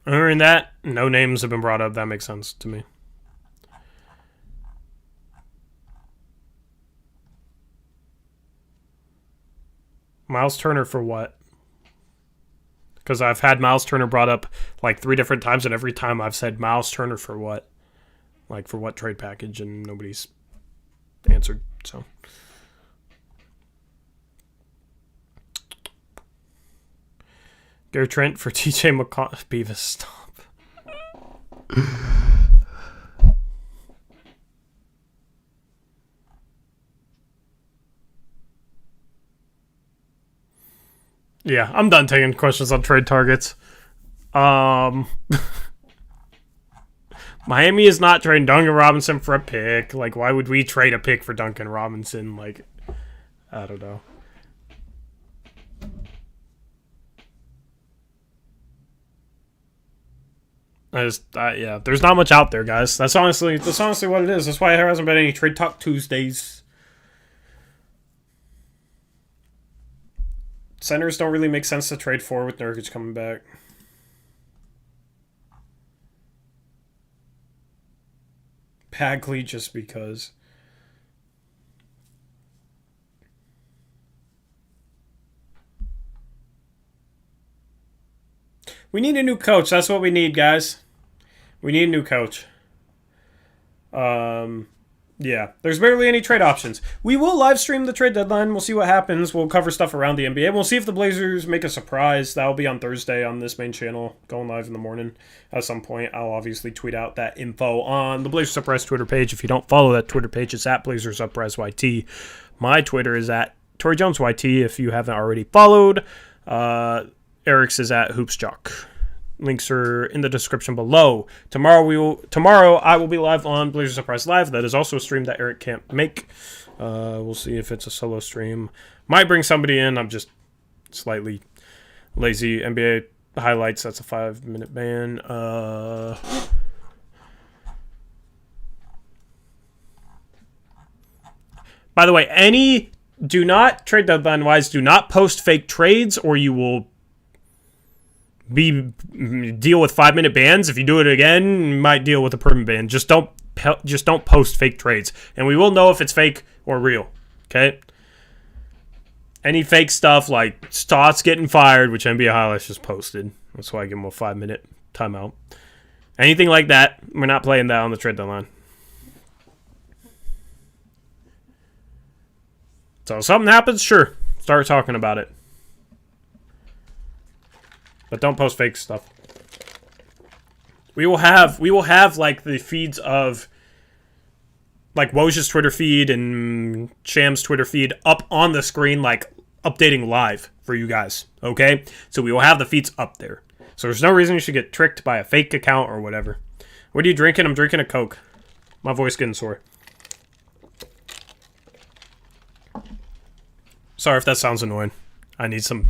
Speaker 1: Other than that, no names have been brought up. That makes sense to me. Miles Turner for what? Because I've had Miles Turner brought up like 3 different times, and every time I've said Miles Turner for what? Like for what trade package, and nobody's answered, so... Gary Trent for TJ McConnell. Beavis, stop. Yeah, I'm done taking questions on trade targets. Miami is not trading Duncan Robinson for a pick. Like, why would we trade a pick for Duncan Robinson? Like, I don't know. Yeah, there's not much out there, guys. That's honestly what it is. That's why there hasn't been any Trade Talk Tuesdays. Centers don't really make sense to trade for with Nurkic coming back. Bagley just because. We need a new coach. That's what we need, guys. We need a new coach. Yeah, there's barely any trade options. We will live stream the trade deadline. We'll see what happens. We'll cover stuff around the NBA. We'll see if the Blazers make a surprise. That'll be on Thursday on this main channel, going live in the morning at some point. I'll obviously tweet out that info on the Blazers Uprise Twitter page. If you don't follow that Twitter page, it's at Blazers Uprise YT. My Twitter is at Torrey Jones YT. If you haven't already followed, Eric's is at HoopsJock. Links are in the description below. Tomorrow I will be live on Blazers Uprise Live. That is also a stream that Eric can't make. We'll see if it's a solo stream. Might bring somebody in. I'm just slightly lazy. NBA highlights. That's a 5-minute ban. By the way, do not trade deadline wise. Do not post fake trades, or you will deal with 5-minute bans. If you do it again, you might deal with a permanent ban. Just don't post fake trades, and we will know if it's fake or real. Okay. Any fake stuff like Stotts getting fired, which NBA highlights just posted. That's why I give him a 5-minute timeout. Anything like that, we're not playing that on the trade deadline. So if something happens, sure, start talking about it. But don't post fake stuff. We will have like the feeds of like Woj's Twitter feed and Sham's Twitter feed up on the screen, like updating live for you guys. Okay? So we will have the feeds up there. So there's no reason you should get tricked by a fake account or whatever. What are you drinking? I'm drinking a Coke. My voice getting sore. Sorry if that sounds annoying. I need some...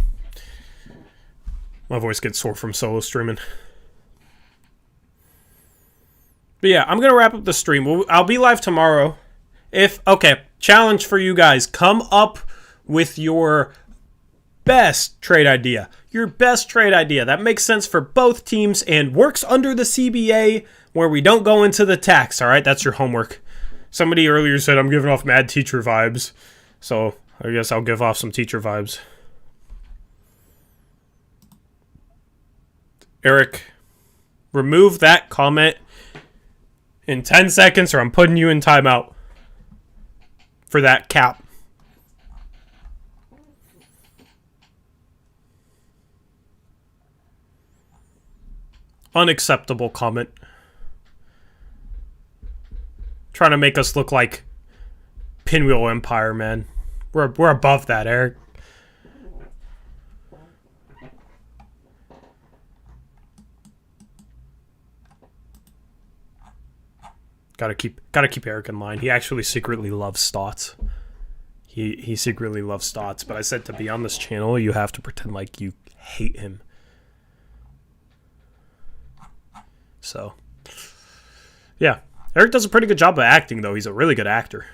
Speaker 1: My voice gets sore from solo streaming. But yeah, I'm going to wrap up the stream. I'll be live tomorrow. Okay, challenge for you guys. Come up with your best trade idea. Your best trade idea that makes sense for both teams and works under the CBA where we don't go into the tax. All right, that's your homework. Somebody earlier said I'm giving off mad teacher vibes, so I guess I'll give off some teacher vibes. Eric, remove that comment in 10 seconds or I'm putting you in timeout for that cap. Unacceptable comment. Trying to make us look like Pinwheel Empire, man. We're above that, Eric. Gotta keep Eric in line. He actually secretly loves Stotts. He secretly loves Stotts. But I said to be on this channel, you have to pretend like you hate him. So, yeah. Eric does a pretty good job of acting, though. He's a really good actor.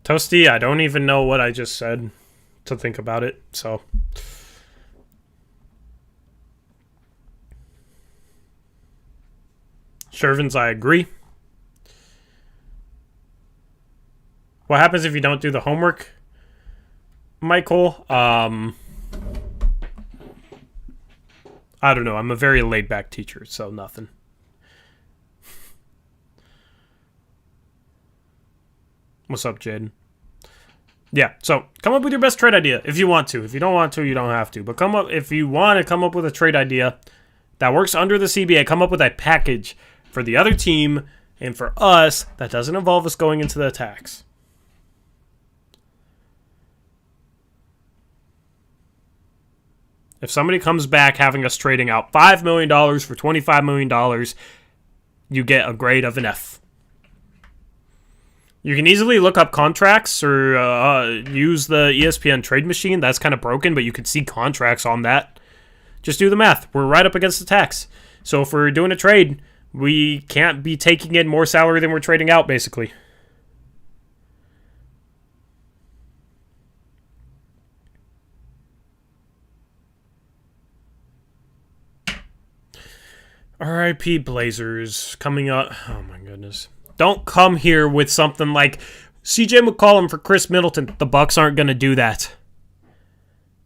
Speaker 1: Toasty, I don't even know what I just said to think about it, so. Shervins, I agree. What happens if you don't do the homework, Michael? I don't know. I'm a very laid-back teacher, so nothing. What's up, Jaden? Yeah, so come up with your best trade idea if you want to. If you don't want to, you don't have to. But come up if you want to come up with a trade idea that works under the CBA. Come up with a package for the other team and for us that doesn't involve us going into the tax. If somebody comes back having us trading out $5 million for $25 million, you get a grade of an F. You can easily look up contracts or use the ESPN trade machine. That's kind of broken, but you can see contracts on that. Just do the math. We're right up against the tax. So if we're doing a trade, we can't be taking in more salary than we're trading out, basically. R.I.P. Blazers coming up. Oh, my goodness. Don't come here with something like C.J. McCollum for Chris Middleton. The Bucks aren't going to do that.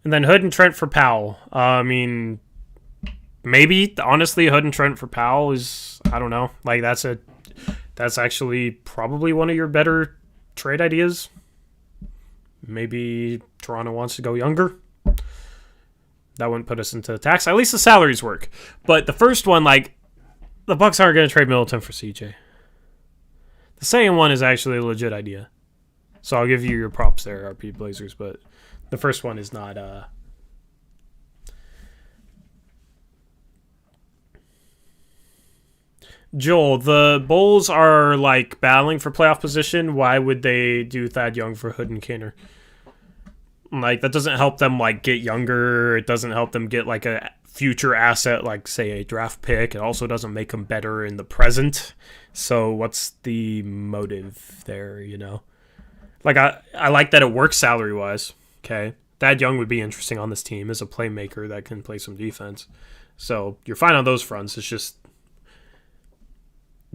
Speaker 1: And then Hood and Trent for Powell. I mean, maybe, honestly, Hood and Trent for Powell is, I don't know. Like, that's actually probably one of your better trade ideas. Maybe Toronto wants to go younger. That wouldn't put us into the tax. At least the salaries work. But the first one, like, the Bucks aren't going to trade Middleton for CJ. The second one is actually a legit idea. So I'll give you your props there, RP Blazers. But the first one is not... Joel, the Bulls are, like, battling for playoff position. Why would they do Thad Young for Hood and Kanter? Like, that doesn't help them, like, get younger. It doesn't help them get, like, a future asset, like, say, a draft pick. It also doesn't make them better in the present. So what's the motive there, you know? Like, I like that it works salary-wise, okay? Thad Young would be interesting on this team as a playmaker that can play some defense. So you're fine on those fronts. It's just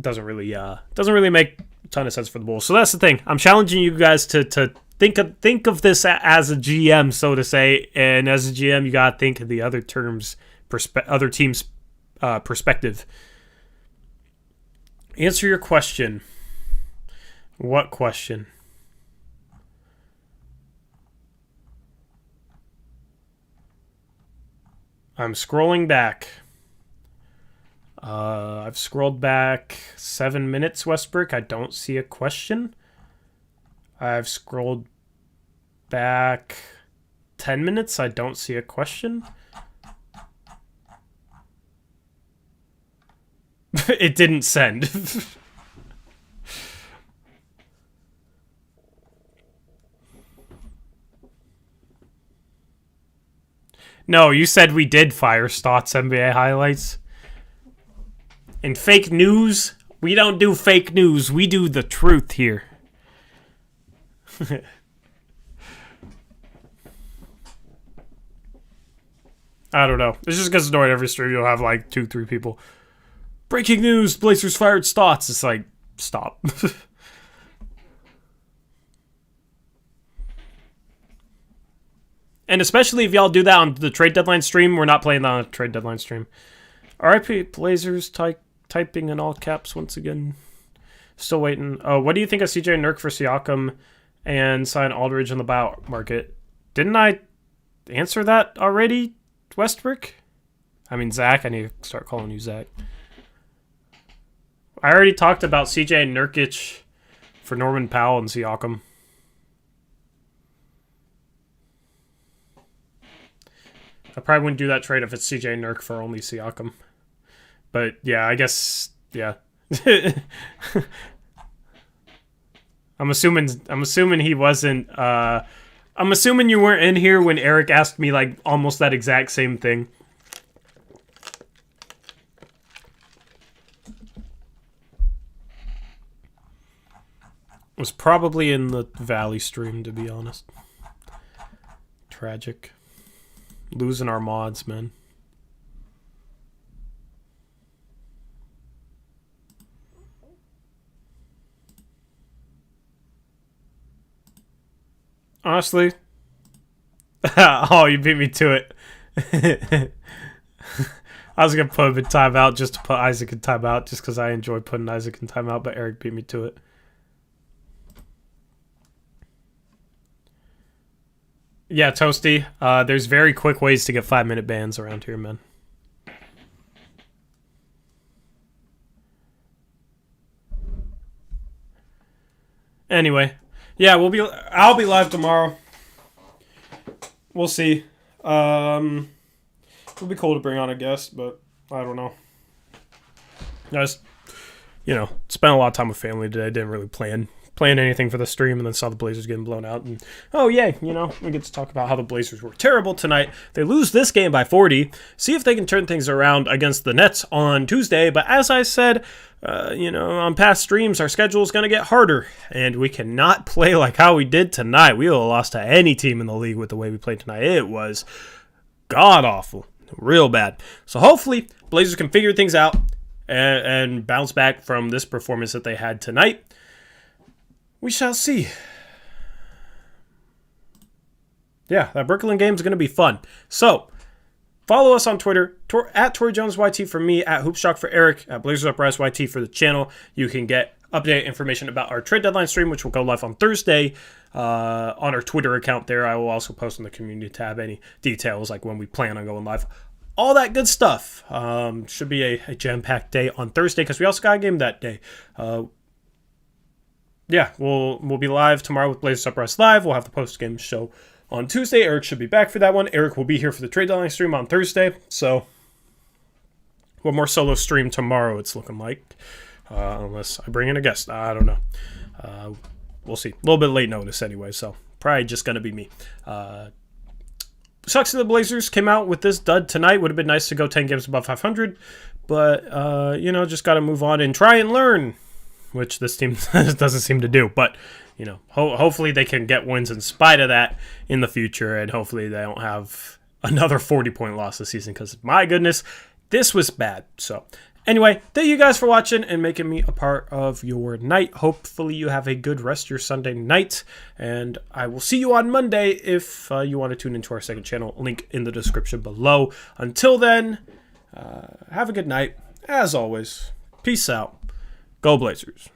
Speaker 1: doesn't really make a ton of sense for the Bulls. So that's the thing. I'm challenging you guys to think of this as a GM, so to say, and as a GM, you gotta think of the other team's perspective. Answer your question. What question? I'm scrolling back. I've scrolled back 7 minutes, Westbrook. I don't see a question. I've scrolled back 10 minutes. I don't see a question. It didn't send. No, you said we did fire Stotts NBA highlights. And fake news We don't do fake news. We do the truth here. I don't know. It just gets annoying every stream. You'll have like 2-3 people. Breaking news, Blazers fired Stotts. It's like, stop. And especially if y'all do that on the trade deadline stream. We're not playing that on a trade deadline stream. RIP Blazers typing in all caps once again. Still waiting. Oh, what do you think of CJ Nurk for Siakam and sign Aldridge on the buyout market? Didn't I answer that already, Westbrook? I mean, Zach. I need to start calling you Zach. I already talked about CJ Nurkic for Norman Powell and Siakam. I probably wouldn't do that trade if it's CJ Nurk for only Siakam. But yeah, I guess, yeah. I'm assuming he wasn't, I'm assuming you weren't in here when Eric asked me like almost that exact same thing. It was probably in the Valley stream, to be honest. Tragic. Losing our mods, man. Honestly. Oh, you beat me to it. I was going to put him in timeout just to put Isaac in timeout just because I enjoy putting Isaac in timeout, but Eric beat me to it. Yeah, Toasty. There's very quick ways to get 5-minute bans around here, man. Anyway, yeah, I'll be live tomorrow. We'll see. It'll be cool to bring on a guest, but I don't know. I just, spent a lot of time with family today. Didn't really plan anything for the stream, and then saw the Blazers getting blown out, and oh yay, we get to talk about how the Blazers were terrible tonight. They lose this game by 40. See if they can turn things around against the Nets on Tuesday. But as I said, on past streams, our schedule is going to get harder, and we cannot play like how we did tonight. We would have lost to any team in the league with the way we played tonight. It was god awful, real bad. So hopefully Blazers can figure things out and bounce back from this performance that they had tonight. We shall see. Yeah, that Brooklyn game is going to be fun. So, follow us on Twitter, at ToryJonesYT for me, at Hoopshock for Eric, at Blazers Uprise YT for the channel. You can get updated information about our trade deadline stream, which will go live on Thursday on our Twitter account there. I will also post on the community tab any details, like when we plan on going live. All that good stuff. Should be a jam-packed day on Thursday, because we also got a game that day. Yeah, we'll be live tomorrow with Blazers Uprise Live. We'll have the post-game show on Tuesday. Eric should be back for that one. Eric will be here for the trade deadline stream on Thursday. So, one more solo stream tomorrow, it's looking like. Unless I bring in a guest. I don't know. We'll see. A little bit late notice anyway, so probably just going to be me. Sucks that the Blazers came out with this dud tonight. Would have been nice to go 10 games above 500. But, just got to move on and try and learn, which this team doesn't seem to do. But, hopefully they can get wins in spite of that in the future, and hopefully they don't have another 40-point loss this season, because, my goodness, this was bad. So, anyway, thank you guys for watching and making me a part of your night. Hopefully you have a good rest of your Sunday night, and I will see you on Monday if you want to tune into our second channel. Link in the description below. Until then, have a good night. As always, peace out. Go Blazers.